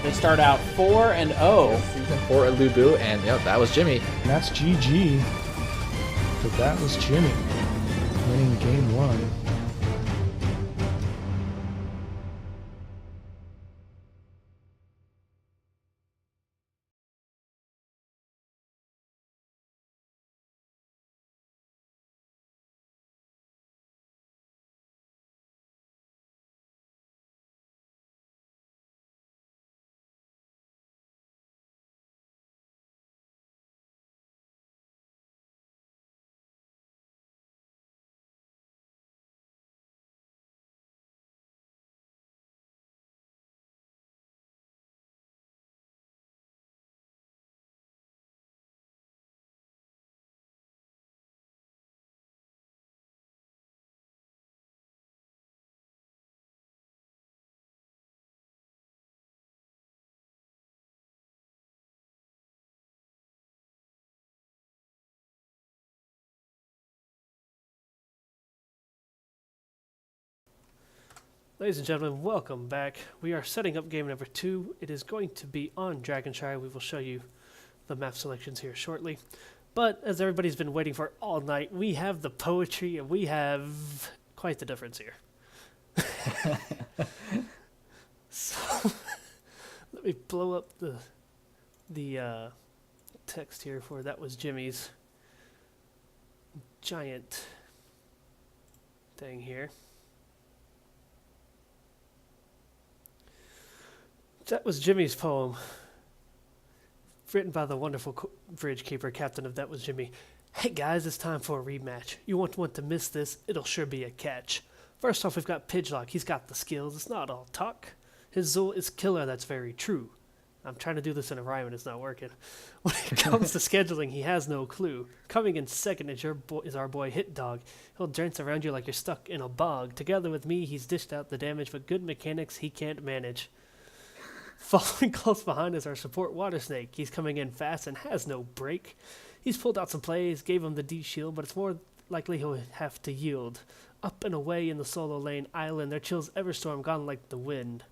They start out 4-0. season 4 at Lubu, and yep, that was Jimmy. And that's GG. But that was Jimmy winning game 1. Ladies and gentlemen, welcome back. We are setting up game number 2. It is going to be on Dragonshire. We will show you the map selections here shortly. But as everybody's been waiting for all night, we have the poetry and we have quite the difference here. So let me blow up the text here for That Was Jimmy's giant thing here. That was Jimmy's poem, written by the wonderful Bridge Keeper, captain of That Was Jimmy. Hey guys, it's time for a rematch. You won't want to miss this, it'll sure be a catch. First off, we've got Pidgelock. He's got the skills, it's not all talk. His Zul is killer, that's very true. I'm trying to do this in a rhyme and it's not working. When it comes to scheduling, he has no clue. Coming in second is our boy Hit Dog. He'll dance around you like you're stuck in a bog. Together with me, he's dished out the damage, but good mechanics he can't manage. Following close behind is our support Water Snake. He's coming in fast and has no break. He's pulled out some plays, gave him the D shield, but it's more likely he'll have to yield. Up and away in the solo lane island, their chills Everstorm gone like the wind.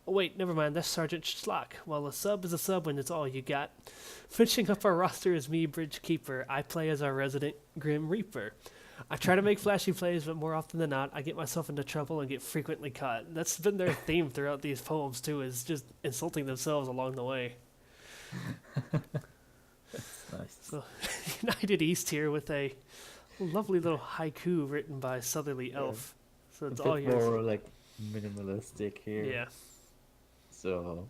Oh wait, never mind, that's Sergeant Schlock. Well, a sub is a sub when it's all you got. Finishing up our roster is me, Bridge Keeper. I play as our resident Grim Reaper. I try to make flashy plays, but more often than not, I get myself into trouble and get frequently caught. That's been their theme throughout these poems, too, is just insulting themselves along the way. That's nice. So, United East here with a lovely little haiku written by Southerly Elf. So it's a all bit yours. more like minimalistic here. Yeah. So,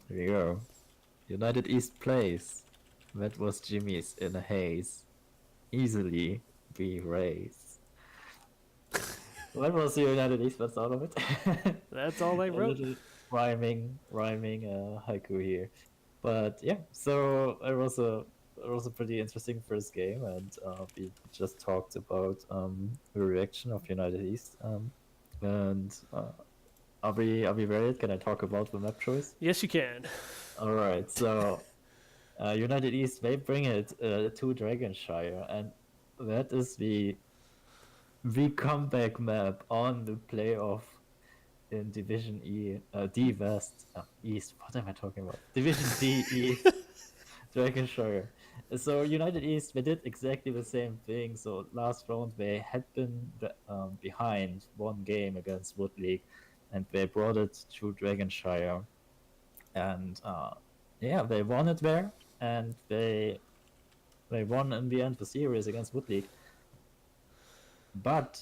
here we go. United East plays. That was Jimmy's in a haze. Easily be raised. That was the United East, that's all of it. That's all they A wrote. little rhyming haiku here. But yeah, so it was a pretty interesting first game, and we just talked about the reaction of United East. And are we ready? Can I talk about the map choice? Yes, you can. All right, so United East, they bring it to Dragonshire, and that is the comeback map on the playoff in Division D West, East. What am I talking about? Division D East, Dragonshire. So United East, they did exactly the same thing. So last round they had been behind one game against Wood League, and they brought it to Dragonshire, and yeah, they won it there, and they won in the end the series against Wood League. But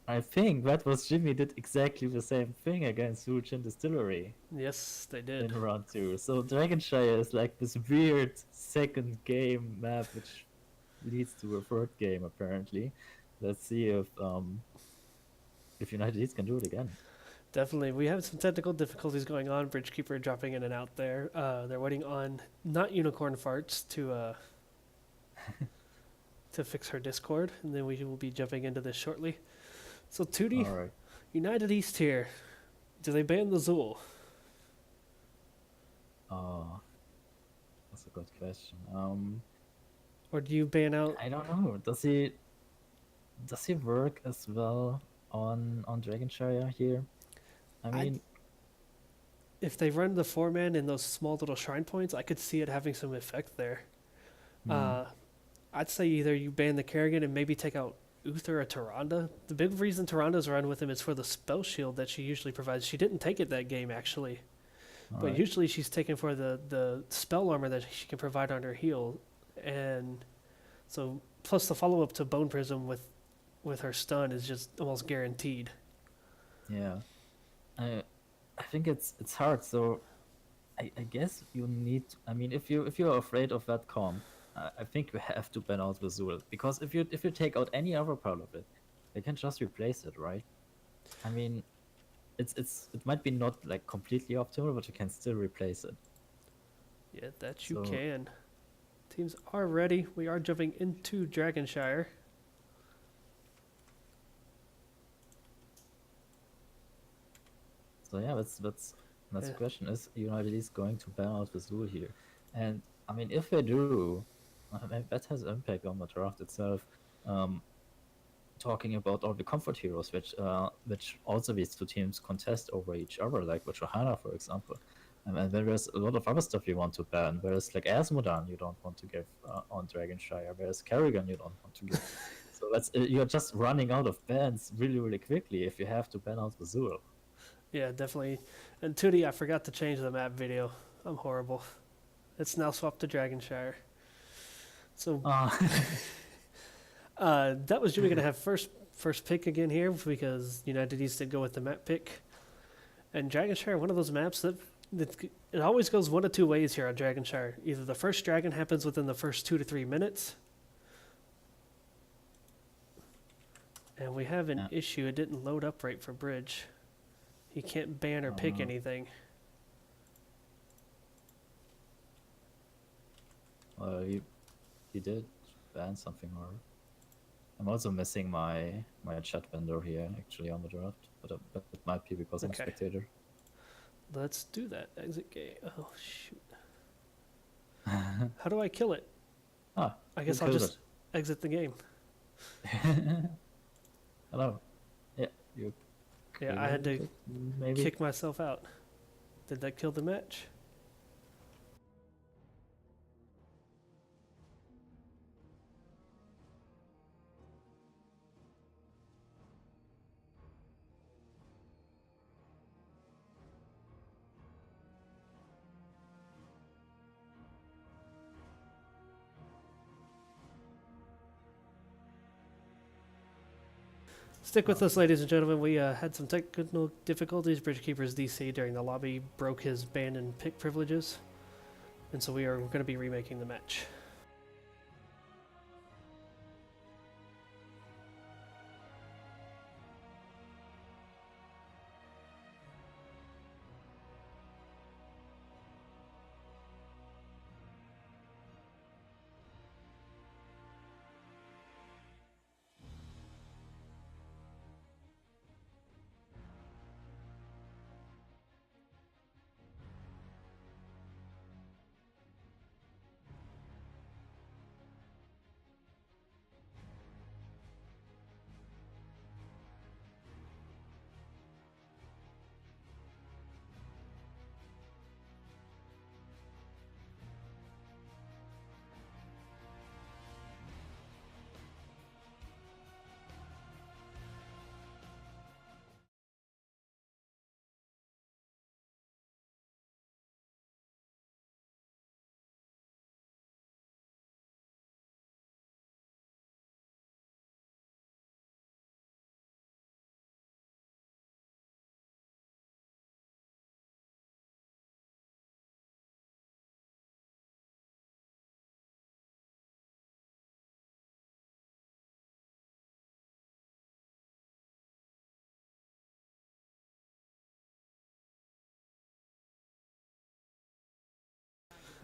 I think that was Jimmy did exactly the same thing against Suchin Distillery Yes, they did. in round 2. So Dragonshire is like this weird second game map which leads to a third game apparently. Let's see if United East can do it again. Definitely. We have some technical difficulties going on. Bridgekeeper dropping in and out there. They're waiting on not Unicorn Farts to to fix her Discord, and then we will be jumping into this shortly. So Tootie, All right. United East here. Do they ban the Zool? Oh, that's a good question. Or do you ban out... I don't know. Does he work as well on Dragonshire here? I mean, If they run the 4-man in those small little shrine points, I could see it having some effect there. I'd say either you ban the Kerrigan and maybe take out Uther or Tyrande. The big reason Tyrande's run with him is for the spell shield that she usually provides. She didn't take it that game, actually. But alright. usually she's taken for the spell armor that she can provide on her heal. And so, plus the follow-up to Bone Prism with her stun is just almost guaranteed. Yeah, I think it's hard. So I guess you need. I mean, if you're afraid of that comp, I think you have to ban out the Zul, because if you take out any other part of it, they can just replace it, right? I mean, it might be not like completely optimal, but you can still replace it. Yeah, that you So- can. Teams are ready. We are jumping into Dragonshire. So yeah, that's Yeah. the question: is United East going to ban out the Zul here? And I mean, if they do, that has impact on the draft itself. Talking about all the comfort heroes, which also these two teams contest over each other, like with Johanna, for example. And then there's a lot of other stuff you want to ban. Whereas like Asmodan, you don't want to give on Dragonshire. Whereas Kerrigan, you don't want to give. So that's you're just running out of bans really quickly if you have to ban out the Zul. Yeah, definitely. And Tootie, I forgot to change the map video. I'm horrible. It's now swapped to Dragonshire. So that was Jimmy going to have first pick again here because United East did go with the map pick. And Dragonshire, one of those maps that it always goes one of two ways here on Dragonshire. Either the first dragon happens within the first 2 to 3 minutes. And we have an issue. It didn't load up right for Bridge. He can't ban or pick anything. He did ban something or. I'm also missing my chat window here actually on the draft, but it might be because I'm Okay. spectator. Let's do that. Exit game. Oh shoot. How do I kill it? Ah, I you guess I'll killed just exit the game. it. Hello. Yeah, you. Yeah, I had to killed it, maybe. kick myself out. Did that kill the match? Stick with us, ladies and gentlemen. We had some technical difficulties. Bridgekeeper's DC during the lobby broke his ban and pick privileges, and so we are going to be remaking the match.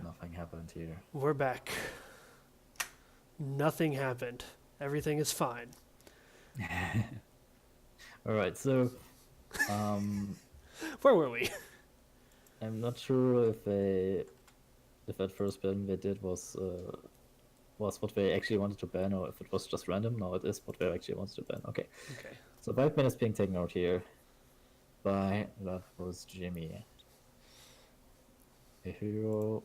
Nothing happened here. We're back. Nothing happened. Everything is fine. All right, so Where were we? I'm not sure if that first ban they did was what they actually wanted to ban or if it was just random. No, it is what they actually wanted to ban. Okay, Okay. so 5 minutes being taken out here by that was Jimmy. A hero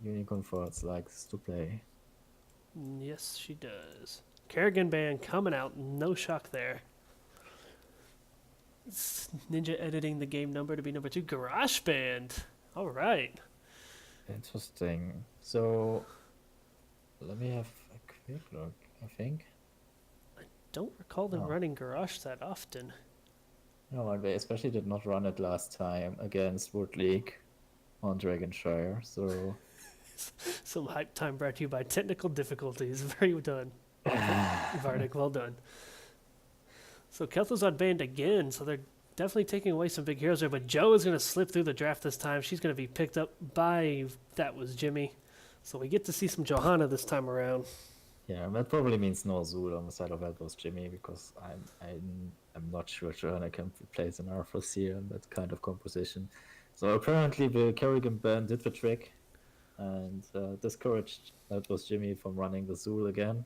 Unicorn Forts likes to play. Yes, she does. Kerrigan ban coming out. No shock there. Ninja editing the game number to be number 2. Garage Band. All right. Interesting. So let me have a quick look. I think. Don't recall them Oh. running Garage that often. No, they especially did not run it last time against Wood League on Dragonshire. So Some hype time brought to you by technical difficulties. Very done. Vardic, well done. So Kel'Thuzad banned again, so they're definitely taking away some big heroes there, but Joe is going to slip through the draft this time. She's going to be picked up by, that was Jimmy. So we get to see some Johanna this time around. yeah, that probably means no Zul on the side of that was Jimmy because I'm not sure Johanna can replace an Arthas here in that kind of composition. So apparently the Kerrigan ban did the trick and discouraged that was Jimmy from running the Zul again.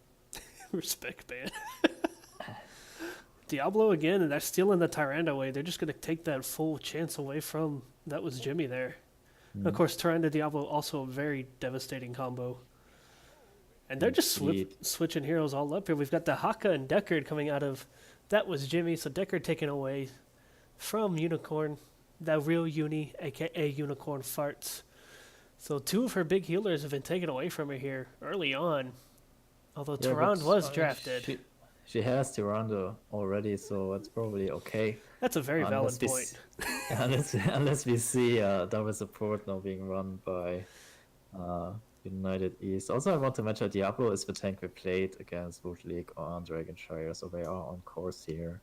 Respect ban. Diablo again, and they're stealing the Tyrande away. They're just going to take that full chance away from, that was Jimmy there. Of course, Tyrande Diablo also a very devastating combo. And they're just Indeed. switching heroes all up here. We've got the Haka and Deckard coming out of, that was Jimmy, so Deckard taken away from Unicorn, the real Uni, aka Unicorn Farts. So 2 of her big healers have been taken away from her here early on. Although Yeah, Tyrande but, was drafted. She has Tyrande already, so it's probably okay. That's a very valid we point. unless we see double support now being run by United East. Also, I want to mention Diablo is the tank we played against Wood League on Dragonshire, so they are on course here.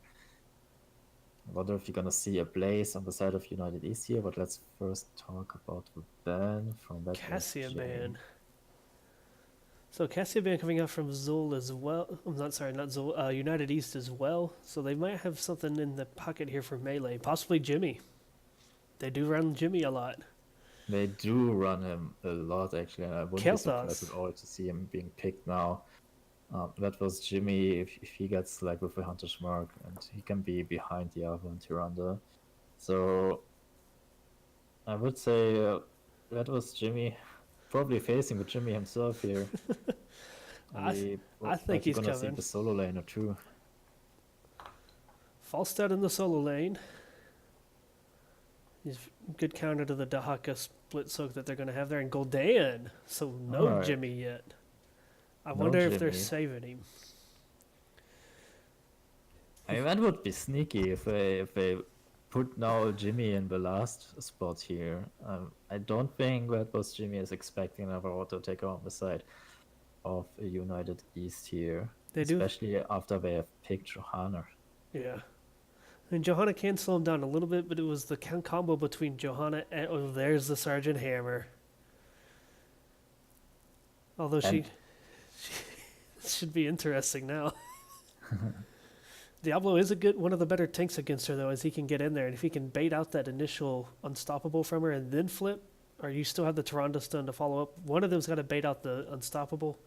I wonder if you're gonna see a Blaze on the side of United East here, but let's first talk about the ban from that. Cassia ban. So Cassian coming out from Zul as well. I'm not sorry, not Zul. United East as well. So they might have something in the pocket here for melee. Possibly Jimmy. They do run Jimmy a lot. They do run him a lot, actually, and I wouldn't be surprised Kel'Thas. at all to see him being picked now. That was Jimmy, if he gets like with a Hunter's Mark, and he can be behind the Diablo and Tyrande. So I would say that was Jimmy, probably facing with Jimmy himself here. I think might be he's gonna see coming. the solo lane or two. Falstad in the solo lane. He's good counter to the Dahaka split soak that they're going to have there. And Gul'dan. So no Alright. Jimmy yet. I No wonder if they're Jimmy. saving him. I mean, that would be sneaky if they put now Jimmy in the last spot here. I don't think that was Jimmy is expecting another auto taker on the side of a United East here. They do. Especially after they have picked Johanna. Yeah. And Johanna can slow him down a little bit, but it was the combo between Johanna and... Oh, there's the Sergeant Hammer. Although she should be interesting now. Diablo is one of the better tanks against her, though, as he can get in there. And if he can bait out that initial unstoppable from her and then flip, or you still have the Tyrande stun to follow up, one of them's got to bait out the unstoppable,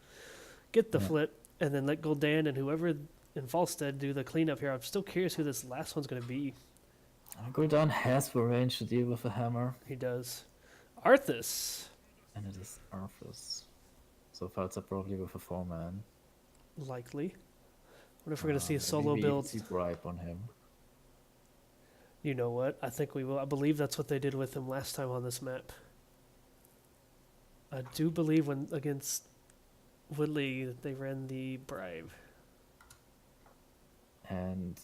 get the flip, and then let Gul'dan and whoever in Falstead do the cleanup here. I'm still curious who this last one's going to be. Gul'dan has the range to deal with a hammer, He does. Arthas. and it is Arthas. So far, it's probably with a 4-man. Likely. Wonder if we're going to see a Maybe solo we build. see bribe on him. You know what? I think we will. I believe that's what they did with him last time on this map. I do believe when against Woodley that they ran the bribe. And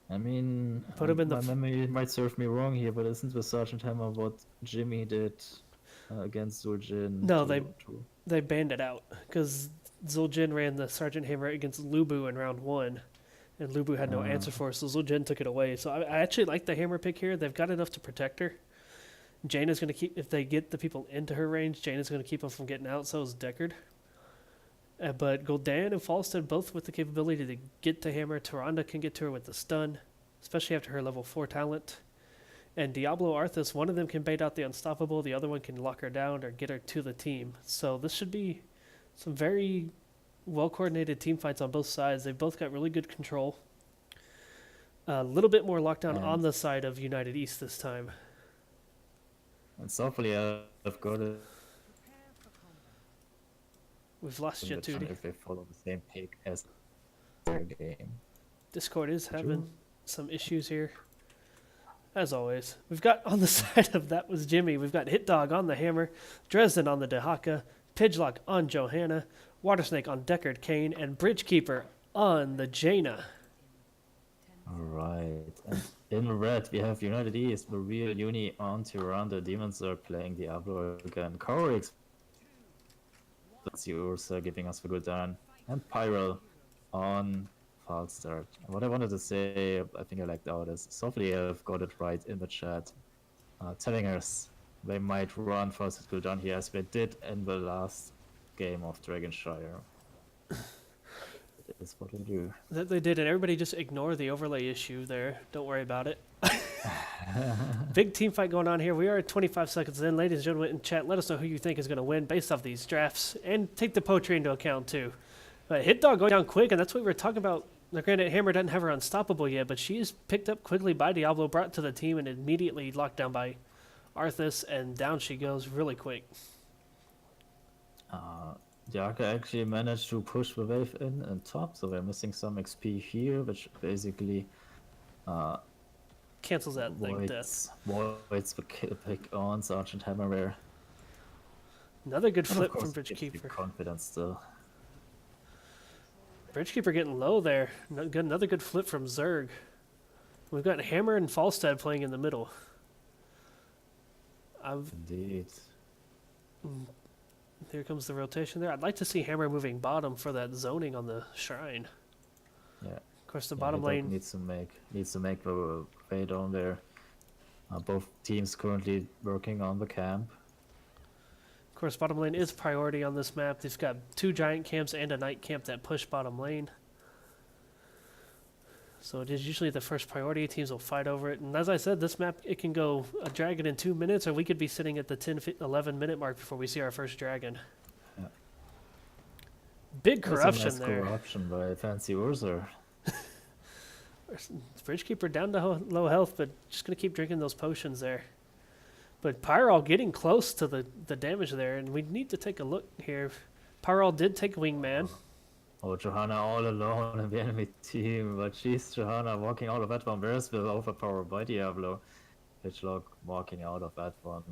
I mean, Put him in the my memory might serve me wrong here, but isn't the Sergeant Hammer what Jimmy did against Zuljin? No, they banned it out because Zuljin ran the Sergeant Hammer against Lubu in round 1, and Lubu had no answer for it, so Zuljin took it away. So I actually like the Hammer pick here. They've got enough to protect her. Jaina's going to keep, if they get the people into her range, Jaina's going to keep them from getting out, so is Deckard. But Gul'dan and Falstad both with the capability to get to Hammer. Tyrande can get to her with the stun, especially after her level 4 talent. And Diablo Arthas, one of them can bait out the unstoppable, the other one can lock her down or get her to the team. So this should be some very well-coordinated team fights on both sides. They've both got really good control. A little bit more lockdown on the side of United East this time. And softly I've got it. We've lost you, Tootie. If they follow the same pick as their game. Discord is having some issues here. As always. We've got on the side of that was Jimmy. We've got Hit Dog on the Hammer, Dresden on the Dahaka, Pidgelock on Johanna, Watersnake on Deckard Kane, and Bridgekeeper on the Jaina. Alright. And in red we have United East, the real Uni on Tyrande. Demons are playing Diablo again. Corix. That's Ursa giving us the good down. And Pyral on Falstad. What I wanted to say, I think I liked out is softly have got it right in the chat, telling us they might run first go down here as they did in the last game of Dragonshire. It is what we do. That they did, and everybody just ignore the overlay issue there. Don't worry about it. Big team fight going on here. We are at 25 seconds in. Ladies and gentlemen in chat, let us know who you think is going to win based off these drafts, and take the poetry into account too. But Hit Dog going down quick, and that's what we were talking about. Now, granted, Hammer doesn't have her unstoppable yet, but she is picked up quickly by Diablo, brought to the team, and immediately locked down by Arthas, and down she goes really quick. Diaka actually managed to push the wave in and top, so they're missing some XP here, which basically Cancels that thing death. voids the pick on Sergeant Hammer there. Another good And flip of course, from gives you Bridgekeeper. confidence still. Bridgekeeper getting low there. Another good flip from Zerg. We've got Hammer and Falstad playing in the middle. Indeed. Here comes the rotation there. I'd like to see Hammer moving bottom for that zoning on the shrine. Yeah. Of course, the Yeah, bottom Hidok lane. needs to make the way down there. Both teams currently working on the camp. Of course, bottom lane is priority on this map. They've got 2 giant camps and a knight camp that push bottom lane. So it is usually the first priority. Teams will fight over it. And as I said, this map, it can go a dragon in 2 minutes, or we could be sitting at the 11 minute mark before we see our first dragon. Yeah. Big That's a corruption nice there. corruption by Fancy Ursa. Bridgekeeper down to low health, but just going to keep drinking those potions there. But Pyral getting close to the damage there, and we need to take a look here. Pyral did take Wingman. Oh, Johanna all alone in the enemy team, but she's Johanna walking out of that one. Where's the overpowered by Diablo? Pitchlock walking out of that one.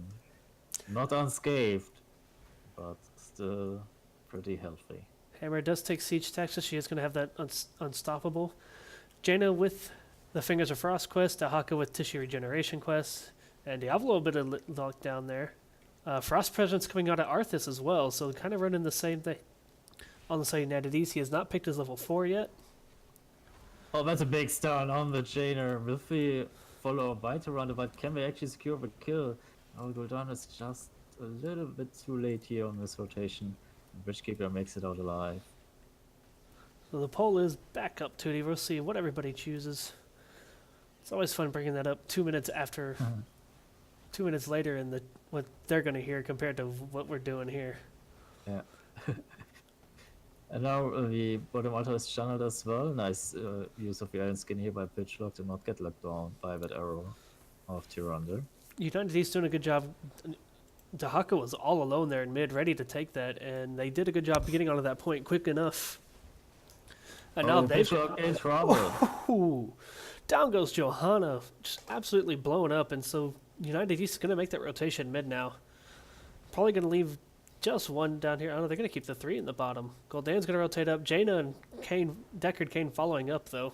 Not unscathed, but still pretty healthy. Hammer does take Siege Texas. She is going to have that unstoppable. Jaina with the Fingers of Frost quest, Dahaka with Tissue Regeneration quest, and Diablo a bit of lockdown there. Frost Presence coming out of Arthas as well, so kind of running the same thing. On the side United East, he has not picked his level 4 yet. Oh, that's a big stun on the Jainer. Will we follow up by Toronto, but can we actually secure the kill? Oh, Gul'dan is just a little bit too late here on this rotation. Bridgekeeper makes it out alive. So the poll is back up, Tootie. We'll see what everybody chooses. It's always fun bringing that up 2 minutes after, 2 minutes later in what they're going to hear compared to what we're doing here. Yeah. And now the bottom altar is channeled as well. Nice use of the Iron Skin here by Pitchlock to not get locked down by that arrow of Tyrander. United East doing a good job. Dahaka was all alone there in mid, ready to take that, and they did a good job getting onto that point quick enough. And now they've... Pitchlock in trouble. Ooh, down goes Johanna, just absolutely blowing up, and so United East is going to make that rotation mid now. Probably going to leave just one down here. I don't know, they're going to keep the 3 in the bottom. Gul'dan's going to rotate up. Jaina and Kane, Deckard Kane following up, though.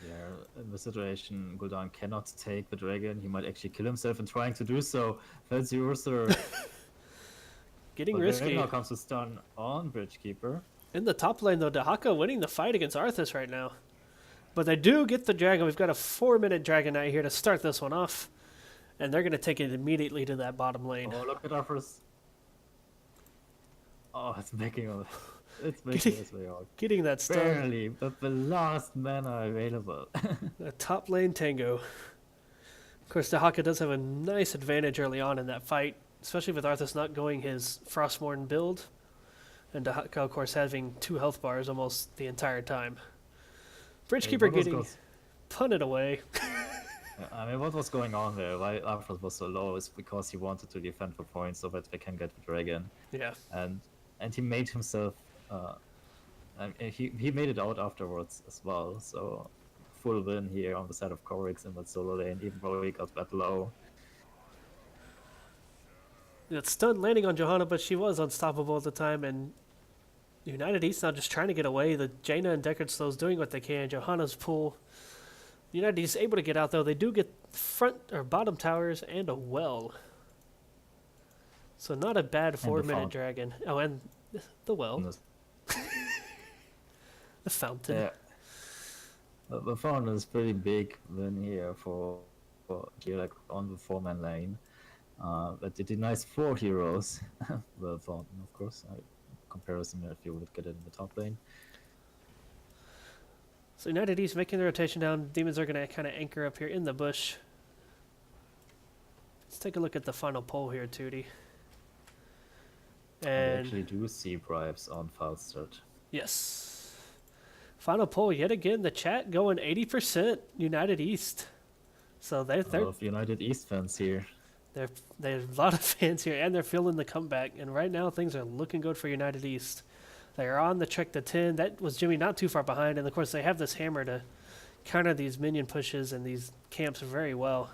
Yeah, in the situation, Gul'dan cannot take the dragon. He might actually kill himself in trying to do so. Fancy Ursa. Getting But risky. now comes the stun on Bridgekeeper. In the top lane, though, Dahaka winning the fight against Arthas right now. But they do get the dragon. We've got a 4-minute dragon knight here to start this one off. And they're going to take it immediately to that bottom lane. Oh, look at our first. Oh, it's making its way out. Getting that stun. Barely, but the last mana available. A top lane tango. Of course, Dahaka does have a nice advantage early on in that fight, especially with Arthas not going his Frostmourne build. And Dahaka, of course, having 2 health bars almost the entire time. Bridgekeeper getting punted away. I mean, what was going on there? Why Arthas was so low is because he wanted to defend for points so that they can get the dragon. Yeah. And he made himself. And he made it out afterwards as well. So full win here on the side of Korix in that solo lane, even though he got that low. That stun landing on Johanna, but she was unstoppable at the time, and United East now just trying to get away. The Jaina and Deckard slows doing what they can. Johanna's pull. United East able to get out, though. They do get front or bottom towers and a well. So not a bad 4-minute dragon. Oh, and the well. The fountain. Yeah. The fountain is pretty big win here for Jirek on the 4-man lane. But it denies 4 heroes. The fountain, of course. Comparison if you would get it in the top lane. So United East making the rotation down. Demons are going to kind of anchor up here in the bush. Let's take a look at the final poll here, Tootie. I And actually do see bribes on Falstad. yes. Final poll yet again. The chat going 80% United East. So A lot of United East fans here. there's a lot of fans here, and they're feeling the comeback. And right now things are looking good for United East. They are on the trek to 10. That was Jimmy not too far behind. And of course they have this hammer to counter these minion pushes and these camps very well.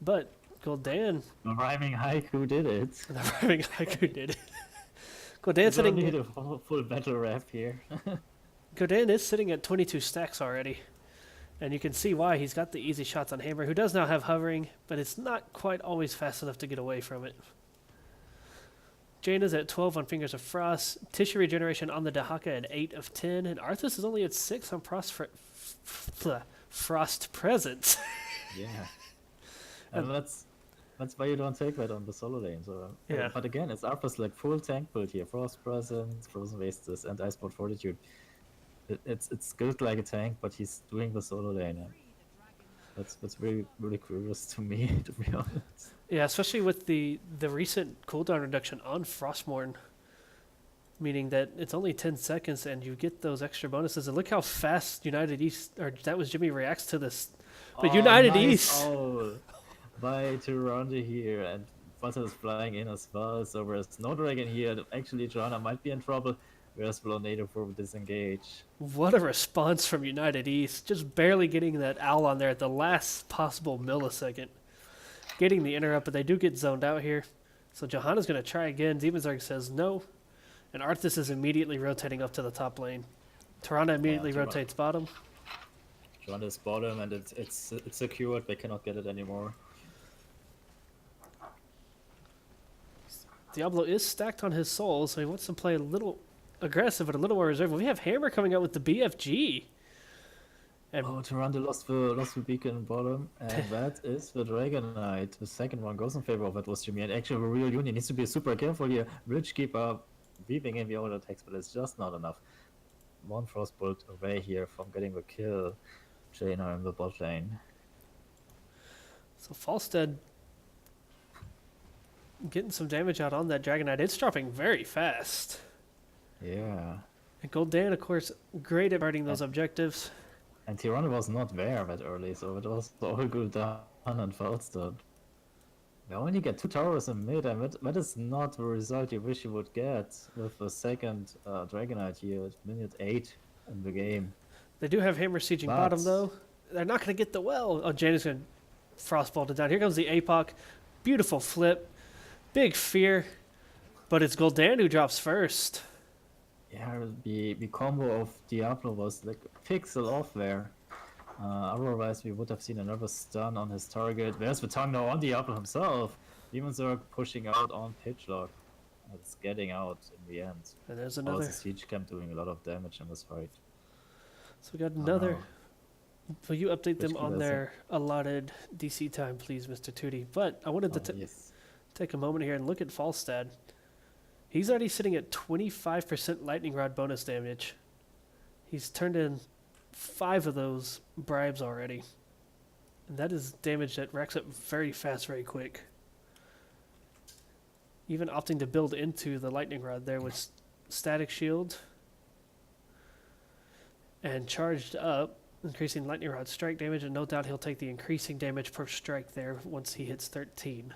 But Gul'dan, The rhyming haiku did it. the rhyming haiku did it. Gul'dan You don't sitting. need a full battle rap here. Gul'dan is sitting at 22 stacks already. And you can see why. He's got the easy shots on Hammer, who does now have hovering, but it's not quite always fast enough to get away from it. Jaina's at 12 on Fingers of Frost. Tissue Regeneration on the Dahaka at 8 of 10. And Arthas is only at 6 on Frost Presence. Yeah. And that's That's why you don't take that on the solo lane. So, Yeah. but again, it's Arthur's like full tank build here: Frost Presence, Frozen Wastes, and Icebound Fortitude. It's skilled like a tank, but he's doing the solo lane. And that's really curious to me, to be honest. Yeah, especially with the recent cooldown reduction on Frostmourne, meaning that it's only 10 seconds and you get those extra bonuses. And look how fast United East, or that was Jimmy, reacts to this. But United nice East, owl by Tyrande here, and Butter is flying in as well. So there's no dragon here. Actually, Joanna might be in trouble. Whereas Blonado for disengage. what a response from United East. Just barely getting that owl on there at the last possible millisecond. Getting the interrupt, but they do get zoned out here. So Johanna's going to try again. Demonsark says no. And Arthas is immediately rotating up to the top lane. Tyrande immediately rotates bottom. Joanna is bottom, and it's secured. They cannot get it anymore. Diablo is stacked on his soul, so he wants to play a little aggressive but a little more reserved. We have Hammer coming out with the BFG. And Tyrande lost the beacon bottom, and that is the Dragon Knight. The second one goes in favor of it was Jimmy, and actually the Real Union needs to be super careful here. Bridge Keeper weaving in the auto attacks, but it's just not enough. One Frostbolt away here from getting the kill. Jaina in the bot lane. so Falstead getting some damage out on that Dragon Knight. It's dropping very fast. Yeah. And Gul'dan, of course, great at guarding those objectives. And Tirana was not there that early, so it was all good done and Falstad. They only get 2 towers in mid, and that is not the result you wish you would get with the second Dragon Knight here at minute 8 in the game. They do have Hammer sieging bottom, though. They're not going to get the well. Oh, Jaina's going to frostbolt it down. Here comes the APOC. Beautiful flip. Big fear. But it's Gul'dan who drops first. Yeah, the combo of Diablo was like a pixel off there. Otherwise, we would have seen another stun on his target. There's the tongue now on Diablo himself. Demonsark pushing out on Pitchlock. It's getting out in the end. And there's another. Also, Siege Camp doing a lot of damage in this fight. So we got another. Will you update them Which on key their allotted DC time, please, Mr. Tootie? But I wanted to Yes. take a moment here and look at Falstad. He's already sitting at 25% Lightning Rod bonus damage. He's turned in 5 of those bribes already. And that is damage that racks up very fast, very quick. Even opting to build into the Lightning Rod there with Static Shield and charged up, increasing Lightning Rod strike damage, and no doubt he'll take the increasing damage per strike there once he hits 13.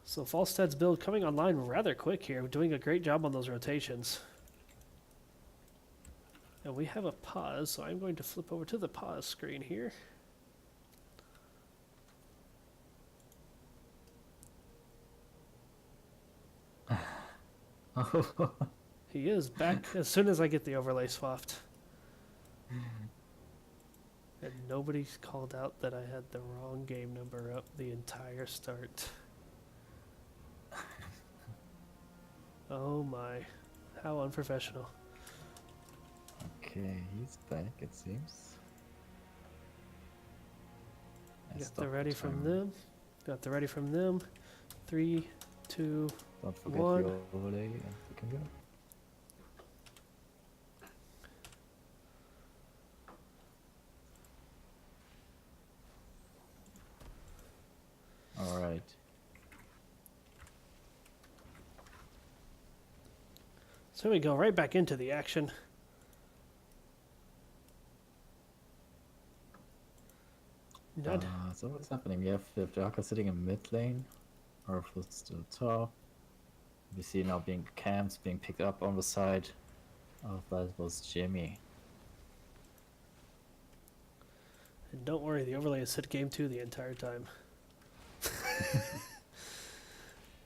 So Falstad's build coming online rather quick here, doing a great job on those rotations. And we have a pause, so I'm going to flip over to the pause screen here. He is back as soon as I get the overlay swapped. And nobody's called out that I had the wrong game number up the entire start. Oh my, how unprofessional. Okay, he's back, it seems. Got the ready from them. Got the ready from them. 3, 2, Don't forget 1. your overlay, and we can go. Alright. So we go right back into the action. So what's happening? We have Jaka sitting in mid lane. Arthur's still top. We see now being camps being picked up on the side. Oh, that was Jimmy. And don't worry, the overlay has hit game 2 the entire time.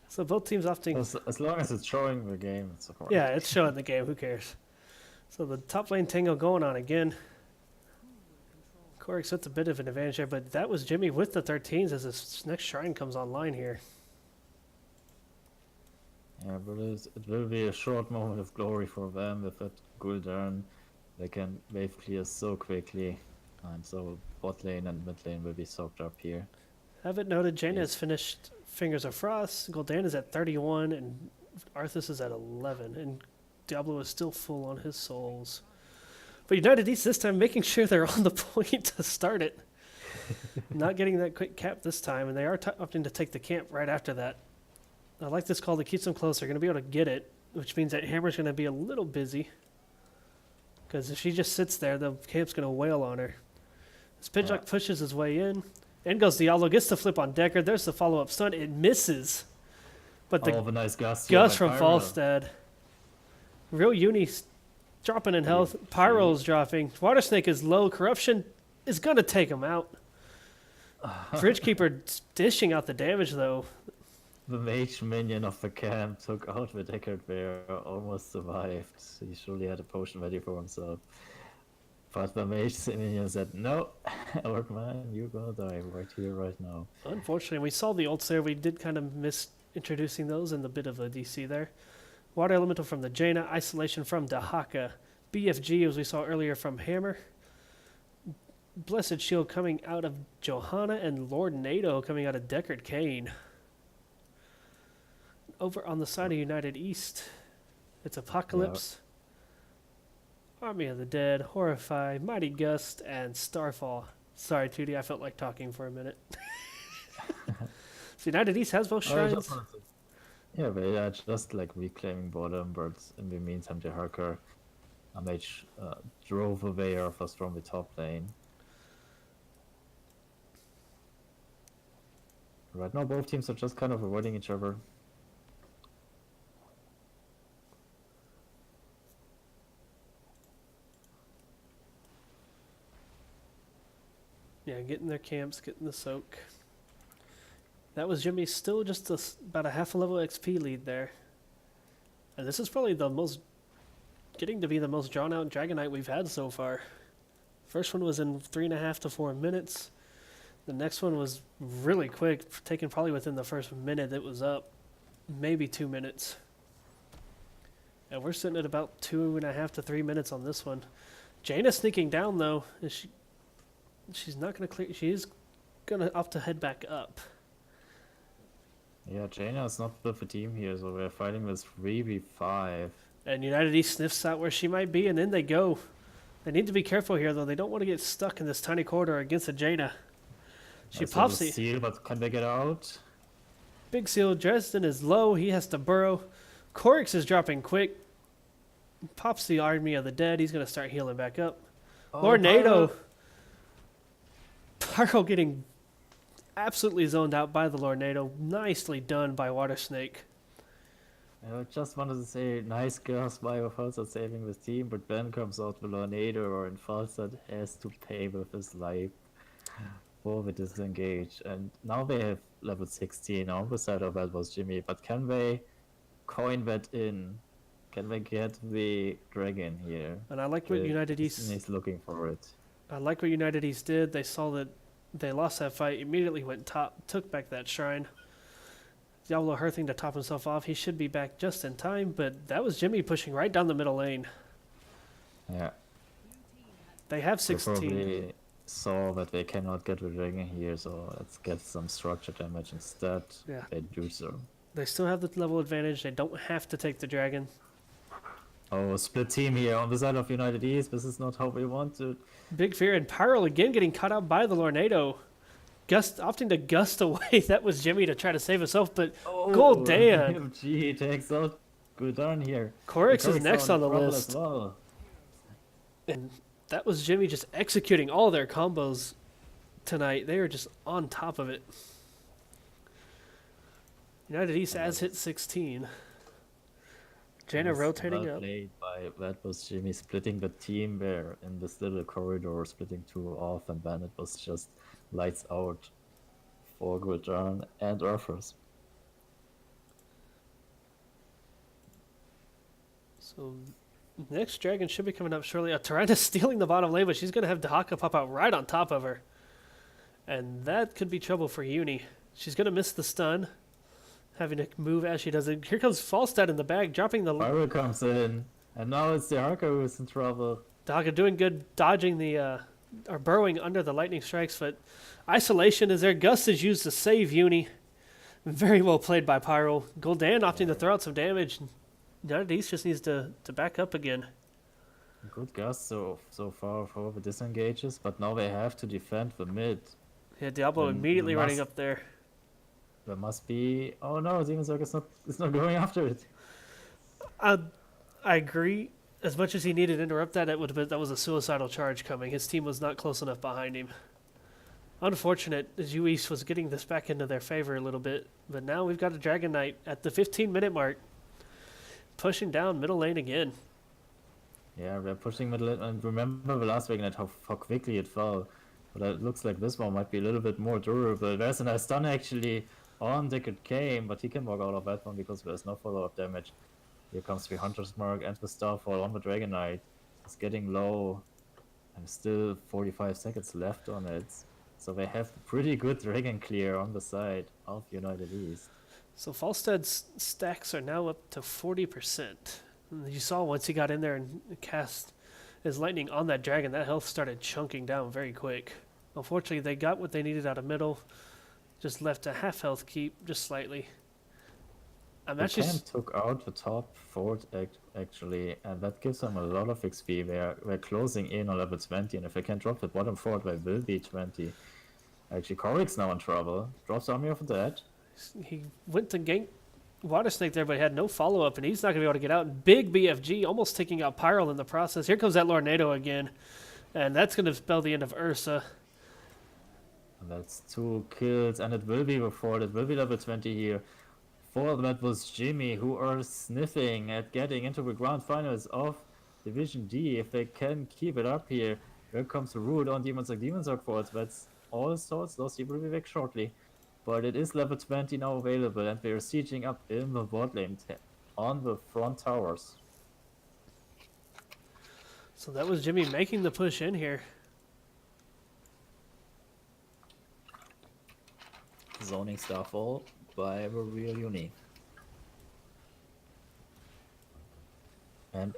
So both teams opting. As long as it's showing the game, it's okay. Yeah, it's showing the game. Who cares? So the top lane tango going on again. Corix with a bit of an advantage there, but that was Jimmy with the 13s as this next shrine comes online here. Yeah, but it will be a short moment of glory for them with that Gul'dan. They can wave clear so quickly, and so bot lane and mid lane will be soaked up here. Have it noted, Jaina has finished Fingers of Frost. Gul'dan is at 31, and Arthas is at 11, and Diablo is still full on his souls. But United East this time making sure they're on the point to start it. Not getting that quick cap this time, and they are opting to take the camp right after that. I like this call that keeps them close. They're going to be able to get it, which means that Hammer's going to be a little busy. Because if she just sits there, the camp's going to wail on her. As Pidgeot pushes his way in, goes Diablo, gets the flip on Decker. There's the follow-up stun. It misses. But the a nice gust. Gus from Falstad. Real Uni dropping in health. Pyro's dropping. Water Snake is low. Corruption is going to take him out. Bridgekeeper dishing out the damage, though. The mage minion of the camp took out the Deckard Bear, almost survived. He surely had a potion ready for himself. But the mage minion said, no, Orc man, you're gonna die right here, right now. Unfortunately, we saw the ults there. We did kind of miss introducing those in the bit of a DC there. Water Elemental from the Jaina, Isolation from Dahaka, BFG, as we saw earlier, from Hammer. Blessed Shield coming out of Johanna, and Lord NATO coming out of Deckard Cain. Over on the side of United East, it's Apocalypse, Army of the Dead, Horrify, Mighty Gust, and Starfall. Sorry, 2D, I felt like talking for a minute. So United East has both shrines. Yeah, they are just like reclaiming bottom, but in the meantime, the Harker mage drove away Arthas from the top lane. Right now, both teams are just kind of avoiding each other. Yeah, getting their camps, getting the soak. That was Jimmy, still just about a half a level XP lead there. And this is probably getting to be the most drawn out Dragonite we've had so far. First one was in 3.5 to 4 minutes. The next one was really quick, taken probably within the first minute it was up. Maybe 2 minutes. And we're sitting at about 2.5 to 3 minutes on this one. Jaina sneaking down though. She's not going to clear. She is going to opt to head back up. Yeah, Jaina is not with the team here, so we're fighting with 3v5. And United East sniffs out where she might be, and then they go. They need to be careful here, though. They don't want to get stuck in this tiny corridor against a Jaina. She pops the seal, but can they get out? Big Seal. Dresden is low. He has to burrow. Corix is dropping quick. Pops the Army of the Dead. He's going to start healing back up. Lord NATO. Pyro getting absolutely zoned out by the Lord NATO. Nicely done by Water Snake. I just wanted to say, nice girls by Falstad saving this team, but Ben comes out with Lornado, and Falstad has to pay with his life for the disengage. And now they have level 16. On the side of that was Jimmy, but can they coin that in? Can they get the dragon here? And I like what United East is looking for it. I like what United East did. They saw that they lost that fight, immediately went top, took back that shrine. Diablo Hearthing to top himself off. He should be back just in time, but that was Jimmy pushing right down the middle lane. Yeah. They have 16. They probably saw that they cannot get the dragon here, so let's get some structure damage instead. Yeah. They do so. They still have the level advantage. They don't have to take the dragon. Oh, split team here on the side of United East. This is not how we want to. Big Fear and Pyro again getting caught out by the Lornado. Opting to gust away. That was Jimmy to try to save himself, but Gul'dan. BFG takes out Gul'dan here. Corix is next on the list. As well. And that was Jimmy just executing all their combos tonight. They are just on top of it. United East has hit 16. Jaina rotating up. That was Jimmy splitting the team there in this little corridor, splitting two off, and then it was just lights out for Gul'dan and Arthas. So next dragon should be coming up shortly. Tyrannus stealing the bottom lane, but she's going to have Dahaka pop out right on top of her. And that could be trouble for Uni. She's going to miss the stun, having to move as she does it. Here comes Falstad in the bag, dropping the... Pyro comes in, and now it's the Harker who's in trouble. Dahaka doing good, dodging the are burrowing under the lightning strikes, but isolation is there. Gust is used to save Uni. Very well played by Pyro. Gul'dan opting to throw out some damage. United East just needs to back up again. Good guess so far for the disengages, but now they have to defend the mid. Yeah, Diablo Then immediately you running must- up there. There must be. Oh no, Demon Zerg is not going after it. I agree. As much as he needed to interrupt that, that was a suicidal charge coming. His team was not close enough behind him. Unfortunate, as U East was getting this back into their favor a little bit, but now we've got a Dragon Knight at the 15-minute mark, pushing down middle lane again. Yeah, we're pushing middle, and remember the last Dragon Knight how quickly it fell. But it looks like this one might be a little bit more durable. There's a nice stun actually on Dickard Came, but he can walk out of that one because there's no follow-up damage. Here comes the Hunter's Mark and the Starfall on the Dragon Knight. It's getting low, and still 45 seconds left on it. So they have pretty good Dragon Clear on the side of United East. So Falstad's stacks are now up to 40%. And you saw once he got in there and cast his lightning on that dragon, that health started chunking down very quick. Unfortunately, they got what they needed out of middle. Just left a half health keep, just slightly. I'm The actually Cam took out the top fort actually, and that gives them a lot of XP. They're closing in on level 20, and if they can drop the bottom fort, they will be 20. Actually, Korik's now in trouble. Drops Army of the Dead. he went to gank Water Snake there, but he had no follow-up, and he's not going to be able to get out. Big BFG, almost taking out Pyral in the process. Here comes that Lornado again, and that's going to spell the end of Ursa. And that's 2 kills, and it will be before. It will be level 20 here. For that was Jimmy, who are sniffing at getting into the grand finals of Division D. If they can keep it up here, here comes the root on Demon Zerg forwards. That's all sorts. Those will be back shortly. But it is level 20 now available, and they are sieging up in the bot lane on the front towers. So that was Jimmy making the push in here. Zoning Starfall by the real Uni. And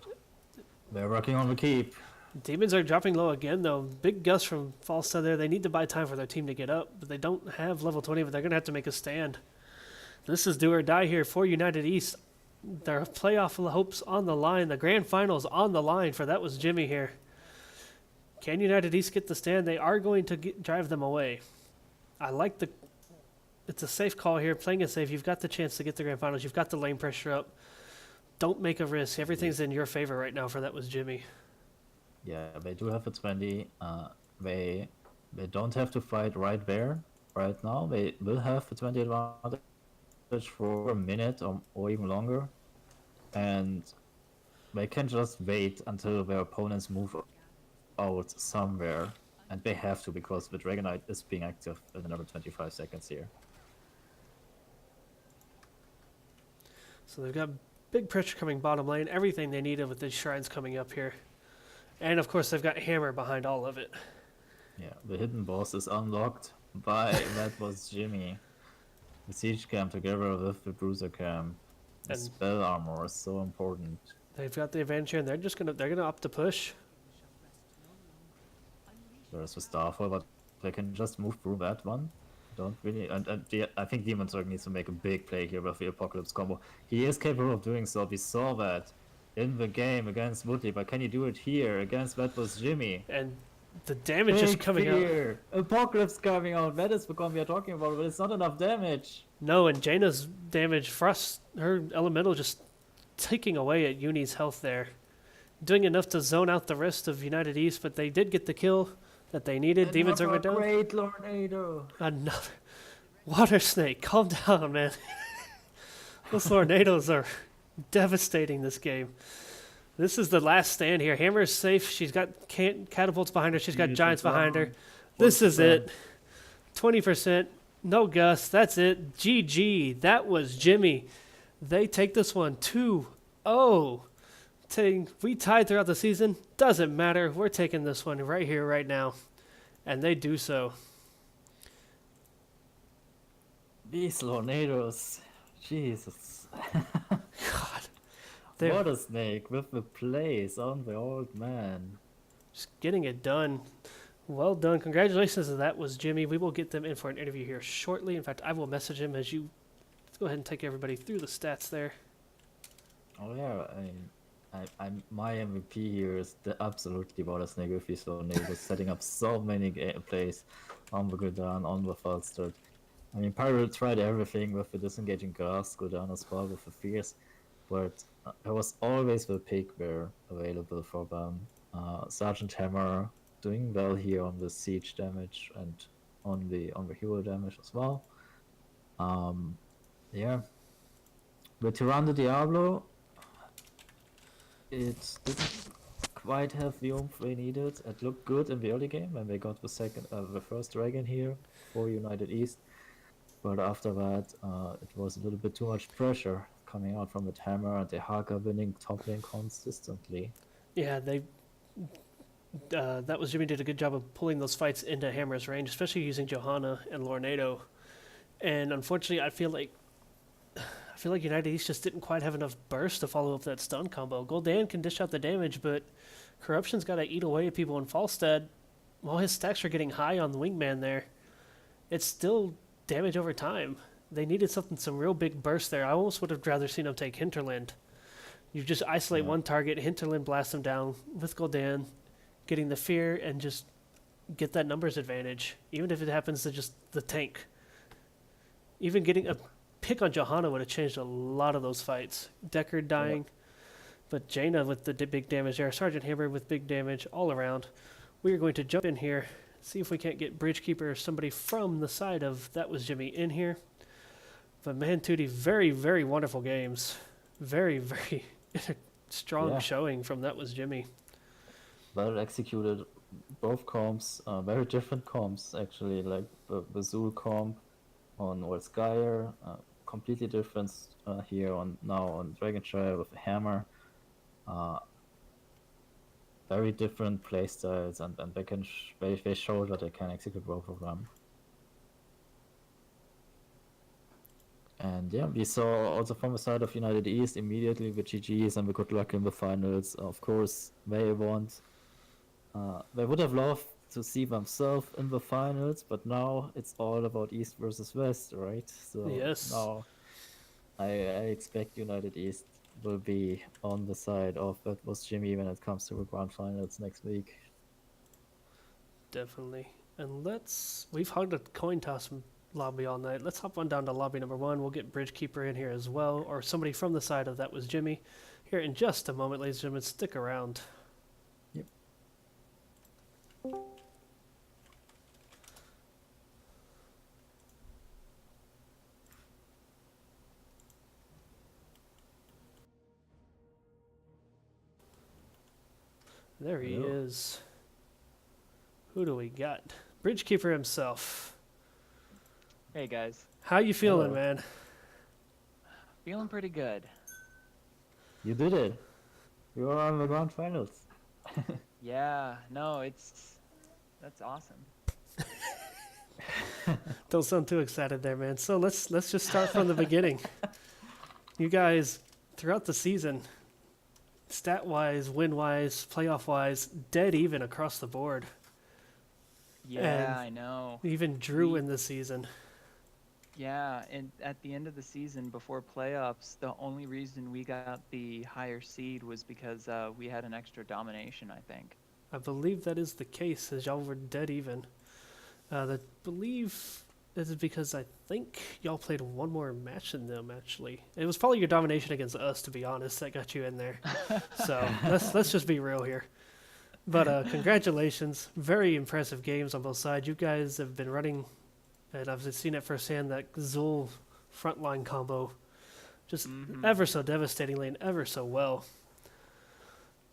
they're working on the keep. Demons are dropping low again, though. Big gust from Falstad there. They need to buy time for their team to get up, but they don't have level 20, but they're going to have to make a stand. This is do or die here for United East. Their playoff hopes on the line. The grand finals on the line for that was Jimmy here. Can United East get the stand? They are going to drive them away. I like the... It's a safe call here. Playing it safe. You've got the chance to get the grand finals. You've got the lane pressure up. Don't make a risk. Everything's in your favor right now for that was Jimmy. Yeah, they do have a 20. They don't have to fight right there, right now. They will have a 20 advantage for a minute or even longer. And they can just wait until their opponents move out somewhere. And they have to, because the Dragon Knight is being active in another 25 seconds here. So they've got big pressure coming bottom lane. Everything they needed with these shrines coming up here. And of course they've got Hammer behind all of it. Yeah, the hidden boss is unlocked by that was Jimmy. The siege cam together with the bruiser cam. The And- spell armor is so important. They've got the advantage here, and they're gonna up the push. There's the Starfall, but they can just move through that one. Don't really, I think Demon Zerg needs to make a big play here with the Apocalypse combo. He is capable of doing so. We saw that in the game against Woodley, but can you do it here against that was Jimmy? And the damage is Big coming out. fear. Apocalypse coming out. That is the one we are talking about, but it's not enough damage. No, and Jaina's damage, Frost, her elemental just taking away at Uni's health there. Doing enough to zone out the rest of United East, but they did get the kill that they needed. Demons are Another down. great Lornado. Another Water Snake, calm down, man. Those tornadoes are devastating this game. This is the last stand here. Hammer's safe. She's got catapults behind her. She's got She's giants behind her. down. This is 40%. it. 20%. No Gus. That's it. GG. That was Jimmy. They take this one 2-0. We tied throughout the season. Doesn't matter. We're taking this one right here, right now. And they do so. These Lornados. Jesus. God. They're Water Snake with the plays on the old man. just getting it done. Well done. Congratulations. That was Jimmy. We will get them in for an interview here shortly. In fact, I will message him as you go ahead and take everybody through the stats there. Oh yeah, I'm my MVP here is the absolutely Snake with his own neighbors, setting up so many plays on the Gul'dan, on the Falstad. I mean, Pyro tried everything with the disengaging grass, Gul'dan as well with the Fierce, but there was always the pick where available for them. Sergeant Hammer doing well here on the siege damage and on the hero damage as well. Yeah, with Tyrande Diablo, it didn't quite have the oomph they needed. It looked good in the early game when they got the first dragon here for United East, but after that, it was a little bit too much pressure coming out from the Hammer and the Haka winning top lane consistently. Yeah, that was Jimmy did a good job of pulling those fights into Hammer's range, especially using Johanna and Lornado. And unfortunately, I feel like United East just didn't quite have enough burst to follow up that stun combo. Gul'dan can dish out the damage, but Corruption's got to eat away at people in Falstad. While his stacks are getting high on the wingman there, it's still damage over time. They needed some real big burst there. I almost would have rather seen them take Hinterland. You just isolate one target, Hinterland blast them down with Gul'dan, getting the fear and just get that numbers advantage, even if it happens to just the tank. Even getting a pick on Johanna would have changed a lot of those fights. Deckard dying, but Jaina with the big damage there. Sergeant Hammer with big damage all around. We are going to jump in here, see if we can't get Bridgekeeper or somebody from the side of That Was Jimmy in here. But man, Tootie, very, very wonderful games. Very, very strong showing from That Was Jimmy. Well executed, both comps, very different comps actually, like the Zul comp on Orskaya, completely different here on Dragonshire with a hammer. Very different playstyles, and they show that they can execute both of them. And yeah, we saw also from the side of United East immediately the GGs and the good luck in the finals. Of course, they want. They would have loved to see themselves in the finals, but now it's all about East versus West, right? So yes. Now I expect United East will be on the side of That Was Jimmy when it comes to the grand finals next week. Definitely. And we've hugged a coin toss lobby all night. Let's hop on down to lobby number 1. We'll get Bridgekeeper in here as well, or somebody from the side of That Was Jimmy here in just a moment, ladies and gentlemen. Stick around. Yep. There he is. Who do we got? Bridgekeeper himself. Hey guys, How you feeling, man? feeling pretty good. You did it. You are on the grand finals. Yeah, no, that's awesome. Don't sound too excited there, man. So let's just start from the beginning. You guys, throughout the season, stat-wise, win-wise, playoff-wise, dead even across the board. Yeah, And I know. Even Drew in the season. Yeah, and at the end of the season, before playoffs, the only reason we got the higher seed was because we had an extra domination, I think. I believe that is the case, as y'all were dead even. I believe this is because I think y'all played one more match than them, actually. It was probably your domination against us, to be honest, that got you in there. So let's just be real here. But congratulations. Very impressive games on both sides. You guys have been running, and I've seen it firsthand, that Zul frontline combo. Just ever so devastatingly and ever so well.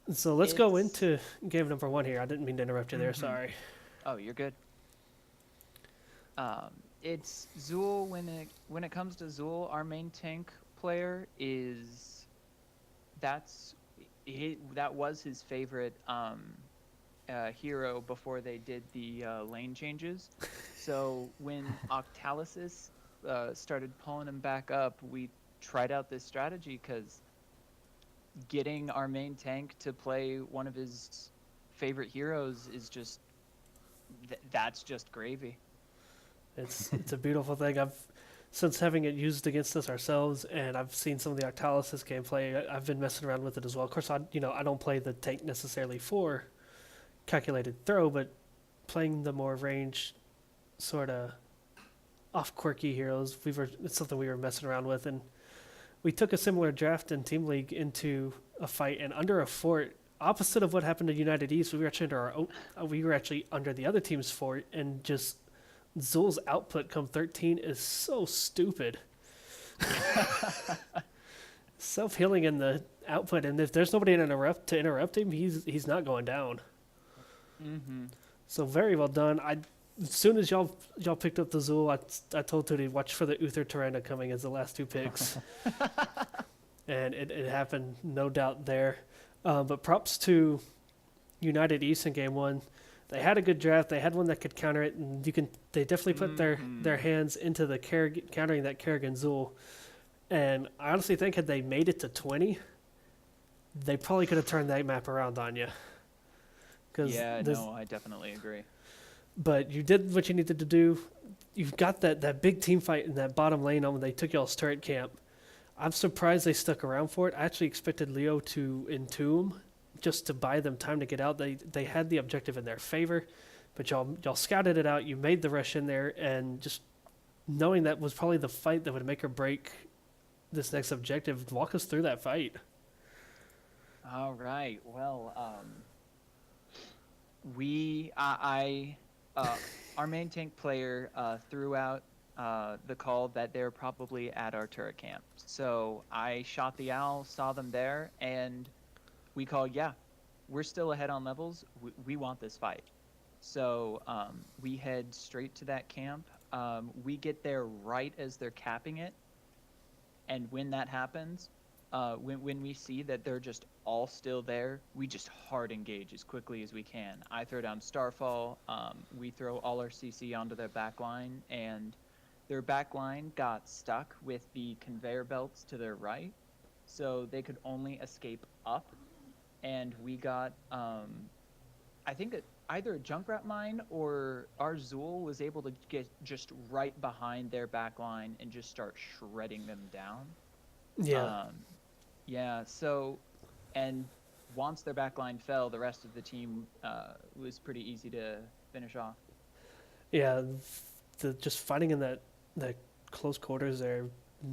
And so let's go into game number 1 here. I didn't mean to interrupt you there, sorry. Oh, you're good. It's Zul. When it comes to Zul, our main tank player that was his favorite hero before they did the lane changes. So when Octalysis started pulling him back up, we tried out this strategy because getting our main tank to play one of his favorite heroes is just that's just gravy. It's a beautiful thing. Since having it used against us ourselves, and I've seen some of the Octalysis gameplay, I've been messing around with it as well. Of course, I don't play the tank necessarily for calculated throw, but playing the more range, sort of off quirky heroes, it's something we were messing around with, and we took a similar draft in Team League into a fight, and under a fort, opposite of what happened to United East, we were actually under the other team's fort, and just Zul's output come 13 is so stupid. Self-healing in the output, and if there's nobody to interrupt him, he's not going down. Mm-hmm. So very well done. As soon as y'all picked up the Zul, I told Tootie watch for the Uther Tyrannus coming as the last 2 picks. And it happened, no doubt there. But props to United East in game 1. They had a good draft. They had one that could counter it, and they definitely put their hands into the countering that Kerrigan Zul. And I honestly think had they made it to 20, they probably could have turned that map around on you. I definitely agree. But you did what you needed to do. You've got that big team fight in that bottom lane when they took y'all's turret camp. I'm surprised they stuck around for it. I actually expected Leo to entomb just to buy them time to get out. They had the objective in their favor, but y'all scouted it out. You made the rush in there, and just knowing that was probably the fight that would make or break this next objective, walk us through that fight. All right. Well, our main tank player threw out the call that they're probably at our turret camp. So I shot the owl, saw them there, and we called, we're still ahead on levels. We want this fight. So we head straight to that camp. We get there right as they're capping it. And when that happens, when we see that they're just all still there, we just hard engage as quickly as we can. I throw down Starfall. We throw all our CC onto their back line, and their back line got stuck with the conveyor belts to their right, so they could only escape up. And we got, I think either a Junkrat mine or our Zul was able to get just right behind their back line and just start shredding them down. Yeah. So, and once their back line fell, the rest of the team was pretty easy to finish off. Yeah, just fighting in that close quarters there,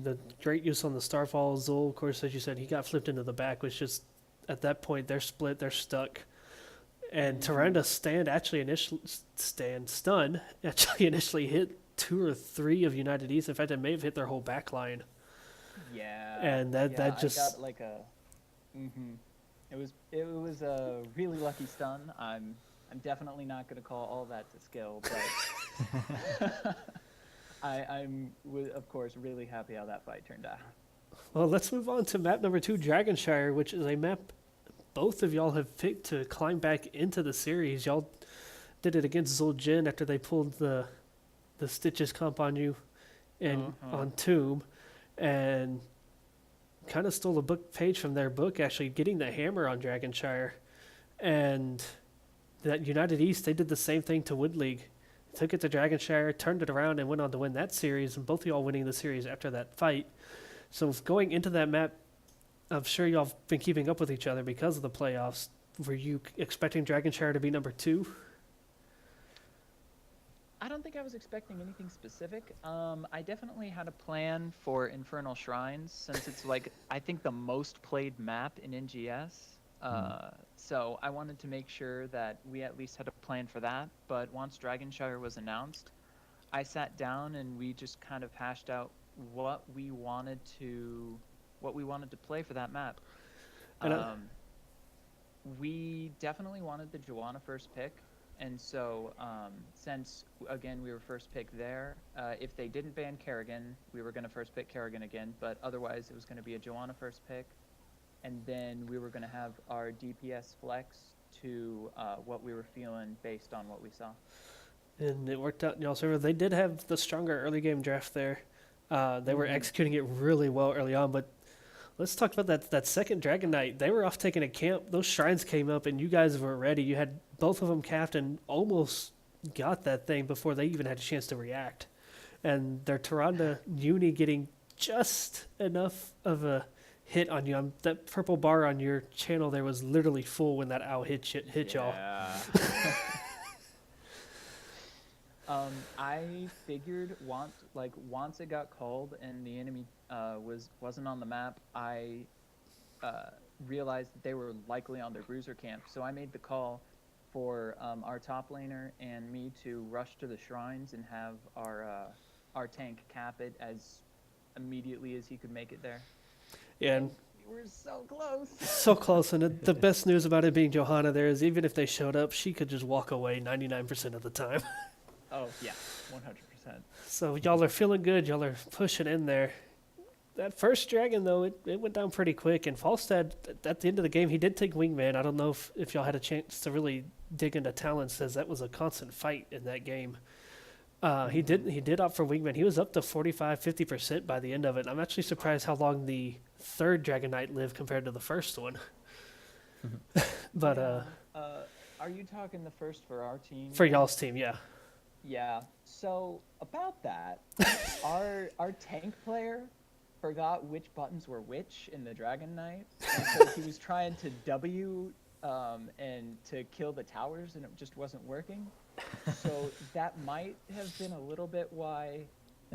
the great use on the Starfall. Zul, of course, as you said, he got flipped into the back, which just, at that point, they're split, they're stuck. And Tyranda's stun actually initially hit 2 or 3 of United East. In fact, it may have hit their whole back line. Yeah. And that just... I got like a... It was a really lucky stun. I'm definitely not going to call all that to skill, but I'm of course really happy how that fight turned out. Well, let's move on to map number 2, Dragonshire, which is a map both of y'all have picked to climb back into the series. Y'all did it against Zul'jin after they pulled the Stitches comp on you and on Tomb, and kind of stole a book page from their book, actually getting the hammer on Dragonshire. And that United East, they did the same thing to Wood League. Took it to Dragonshire, turned it around, and went on to win that series, and both of y'all winning the series after that fight. So going into that map, I'm sure y'all have been keeping up with each other because of the playoffs. Were you expecting Dragonshire to be number 2? I don't think I was expecting anything specific. I definitely had a plan for Infernal Shrines, since it's like, I think, the most played map in NGS. So I wanted to make sure that we at least had a plan for that. But once Dragonshire was announced, I sat down and we just kind of hashed out what we wanted to play for that map. We definitely wanted the Joanna first pick. And so, since, again, we were first pick there, if they didn't ban Kerrigan, we were going to first pick Kerrigan again, but otherwise it was going to be a Joanna first pick, and then we were going to have our DPS flex to what we were feeling based on what we saw. And it worked out in y'all's favor. They did have the stronger early game draft there. They were executing it really well early on, but let's talk about that second Dragon Knight. They were off taking a camp. Those shrines came up, and you guys were ready. You had both of them capped and almost got that thing before they even had a chance to react. And their Tyrande Uni getting just enough of a hit on you. That purple bar on your channel there was literally full when that owl hit y'all. Yeah. I figured once it got called and the enemy wasn't on the map, I realized that they were likely on their bruiser camp. So I made the call for our top laner and me to rush to the shrines and have our tank cap it as immediately as he could make it there. Yeah, and We were so close. so close. And the best news about it being Johanna there is even if they showed up, she could just walk away 99% of the time. Oh yeah, 100%. So y'all are feeling good. Y'all are pushing in there. That first dragon, though, it went down pretty quick. And Falstad, at the end of the game, he did take Wingman. I don't know if y'all had a chance to really dig into talents, as that was a constant fight in that game. He did opt for Wingman. He was up to 45-50% by the end of it. I'm actually surprised how long the third Dragon Knight lived compared to the first one. But are you talking the first for our team? for y'all's team, yeah. Yeah. So about that, our tank player forgot which buttons were which in the Dragon Knight, and so he was trying to W and to kill the towers, and it just wasn't working. So that might have been a little bit why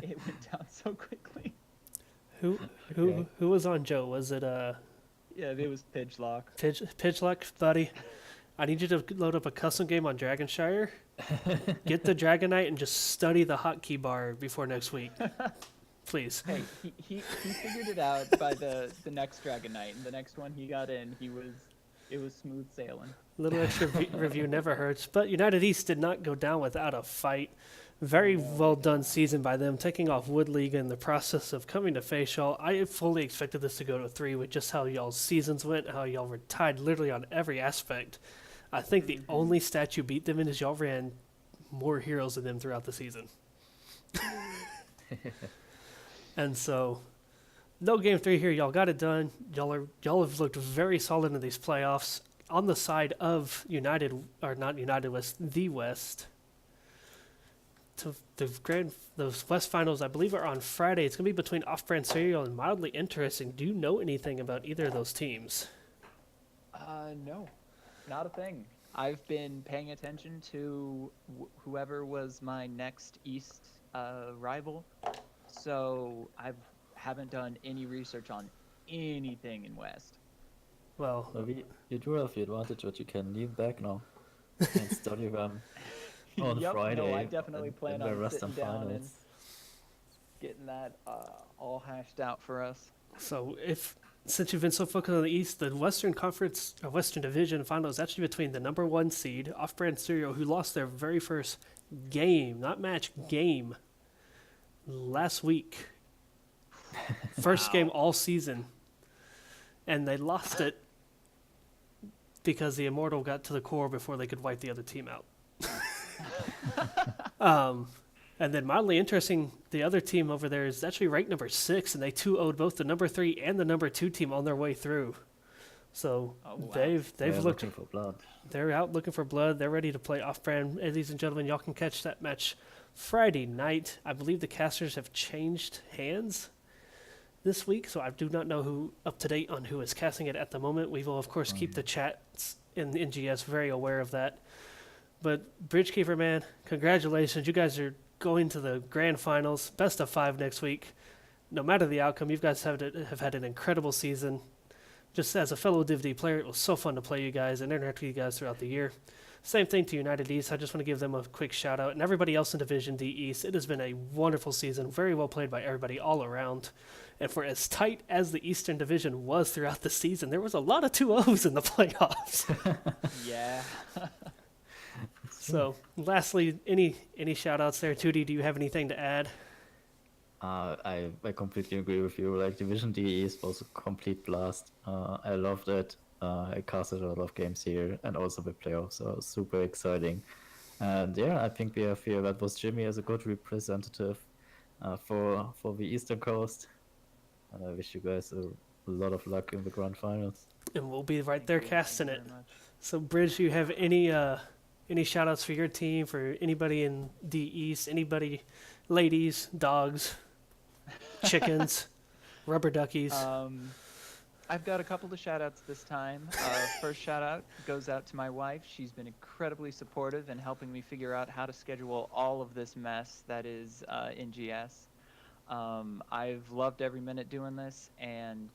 it went down so quickly. Who was on Joe? Was it Yeah, it was Pidgelock. Pitchlock, buddy? I need you to load up a custom game on Dragonshire. Get the Dragon Knight and just study the hotkey bar before next week. Please. Hey, he figured it out by the next Dragon Knight, and the next one he got in, it was smooth sailing. A little extra review never hurts. But United East did not go down without a fight. Very well done season by them, taking off Wood League in the process of coming to face y'all. I fully expected this to go to 3 with just how y'all's seasons went, how y'all were tied literally on every aspect. I think the only stat you beat them in is y'all ran more heroes than them throughout the season. And so, no game 3 here. Y'all got it done. Y'all have looked very solid in these playoffs. On the side of United, or not United West, the West. To those West finals, I believe, are on Friday. It's gonna be between Off-Brand Cereal and Mildly Interesting. Do you know anything about either of those teams? No, not a thing. I've been paying attention to whoever was my next East rival, so I haven't done any research on anything in West. Well, So you do have the advantage that you can lean back now and study them on Yep, Friday. no, I definitely plan in the on Western sitting down and finals. getting that all hashed out for us. so since you've been so focused on the East, the Western Conference or Western Division final is actually between the number 1 seed, Off-Brand Cereal, who lost their very first game, not match, game, last week. First game all season. And they lost it because the Immortal got to the core before they could wipe the other team out. And then mildly interesting, the other team over there is actually ranked number 6, and they 2-0'd both the number 3 and the number 2 team on their way through. So Oh, wow. they've They're looked. looking for blood. They're out looking for blood. They're ready to play off-brand. Ladies and gentlemen, y'all can catch that match Friday night. I believe the casters have changed hands this week, so I do not know who up to date on who is casting it at the moment. We will, of course, keep the chats in NGS very aware of that. But Bridgekeeper, man, congratulations. You guys are going to the grand finals, best of 5 next week. No matter the outcome, you guys have had an incredible season. Just as a fellow Div D player, it was so fun to play you guys and interact with you guys throughout the year. Same thing to United East. I just want to give them a quick shout out. And everybody else in Division D East, it has been a wonderful season. Very well played by everybody all around. And for as tight as the Eastern Division was throughout the season, there was a lot of 2-0s in the playoffs. Yeah. So, lastly, any shout outs there? Tootie, do you have anything to add? I completely agree with you. Like Division D East was a complete blast. I loved it. I casted a lot of games here and also the playoffs, so super exciting. And yeah, I think we have here that was Jimmy as a good representative for the Eastern Coast. And I wish you guys a lot of luck in the grand finals. And we'll be right there casting it. Very much. So, Bridge, do you have any Any shout outs for your team, for anybody in the East, anybody, ladies, dogs, chickens, rubber duckies? I've got a couple of shout outs this time. First shout out goes out to my wife. She's been incredibly supportive in helping me figure out how to schedule all of this mess that is NGS. I've loved every minute doing this, and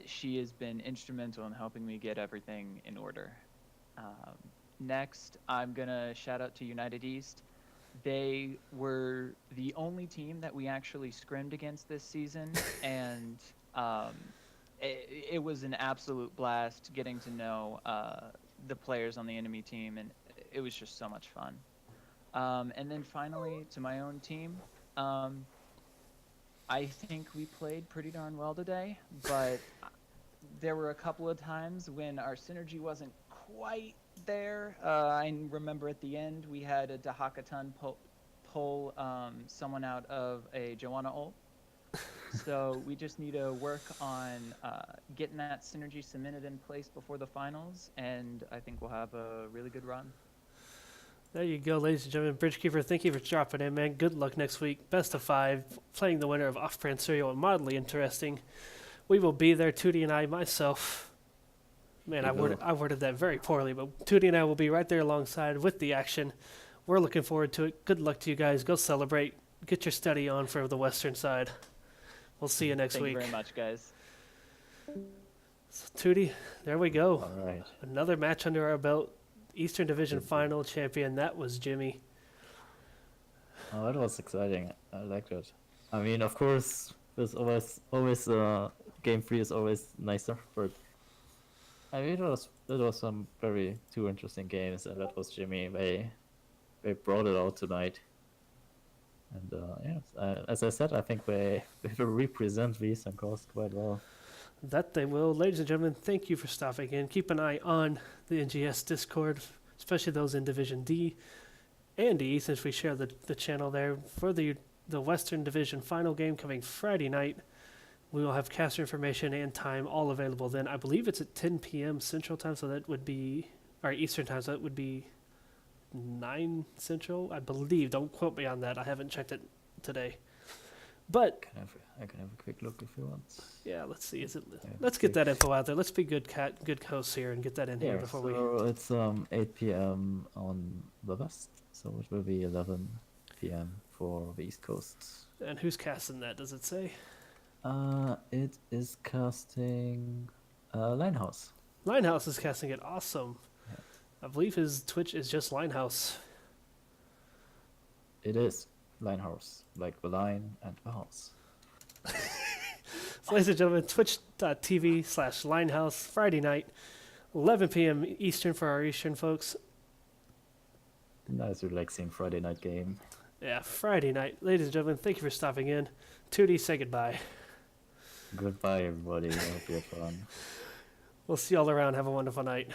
she has been instrumental in helping me get everything in order. Next, I'm going to shout out to United East. They were the only team that we actually scrimmed against this season, and it was an absolute blast getting to know the players on the enemy team, and it was just so much fun. And then finally, to my own team, I think we played pretty darn well today, but there were a couple of times when our synergy wasn't quite there. I remember at the end we had a Dahakaton pull someone out of a Joanna ult. So we just need to work on getting that synergy cemented in place before the finals, and I think we'll have a really good run. There you go, ladies and gentlemen. Bridgekeeper, thank you for dropping in, man. Good luck next week. Best of 5, playing the winner of Off-Brand Serial and Mildly Interesting. We will be there, Tootie and I, myself. Man, I worded that very poorly, but Tootie and I will be right there alongside with the action. We're looking forward to it. Good luck to you guys. Go celebrate. Get your study on for the Western side. We'll see you next week. Thank you very much, guys. So, Tootie, there we go. All right. Another match under our belt. Eastern Division Final champion. That was Jimmy. Oh, that was exciting. I liked it. I mean, of course, there's always game 3 is always nicer, but I mean, it was some very two interesting games, and that was Jimmy. They brought it out tonight. And yes, as I said, I think they will represent the Eastern Coast quite well. That they will. Ladies and gentlemen, thank you for stopping in. Keep an eye on the NGS Discord, especially those in Division D and E, since we share the channel there. For the Western Division final game coming Friday night, we will have caster information and time all available then. I believe it's at 10 p.m. Central Time, so that would be, or Eastern Time, so that would be 9 Central, I believe. Don't quote me on that. I haven't checked it today. But I can have a quick look if you want. yeah, let's see. Let's get that info out there. Let's be good hosts here and get that in here Yeah, before we. so it's 8 p.m. on the West, so it will be 11 p.m. for the East Coast. And who's casting that? Does it say? It is casting Linehouse. Linehouse is casting it. Awesome. Yeah. I believe his Twitch is just Linehouse. It is Linehouse, like the line and the house. So, ladies and gentlemen, twitch.tv/Linehouse, Friday night, 11 p.m. Eastern for our Eastern folks. Nice, relaxing Friday night game. Yeah, Friday night. Ladies and gentlemen, thank you for stopping in. 2D, say goodbye. Goodbye, everybody. I hope you had fun. We'll see you all around. Have a wonderful night.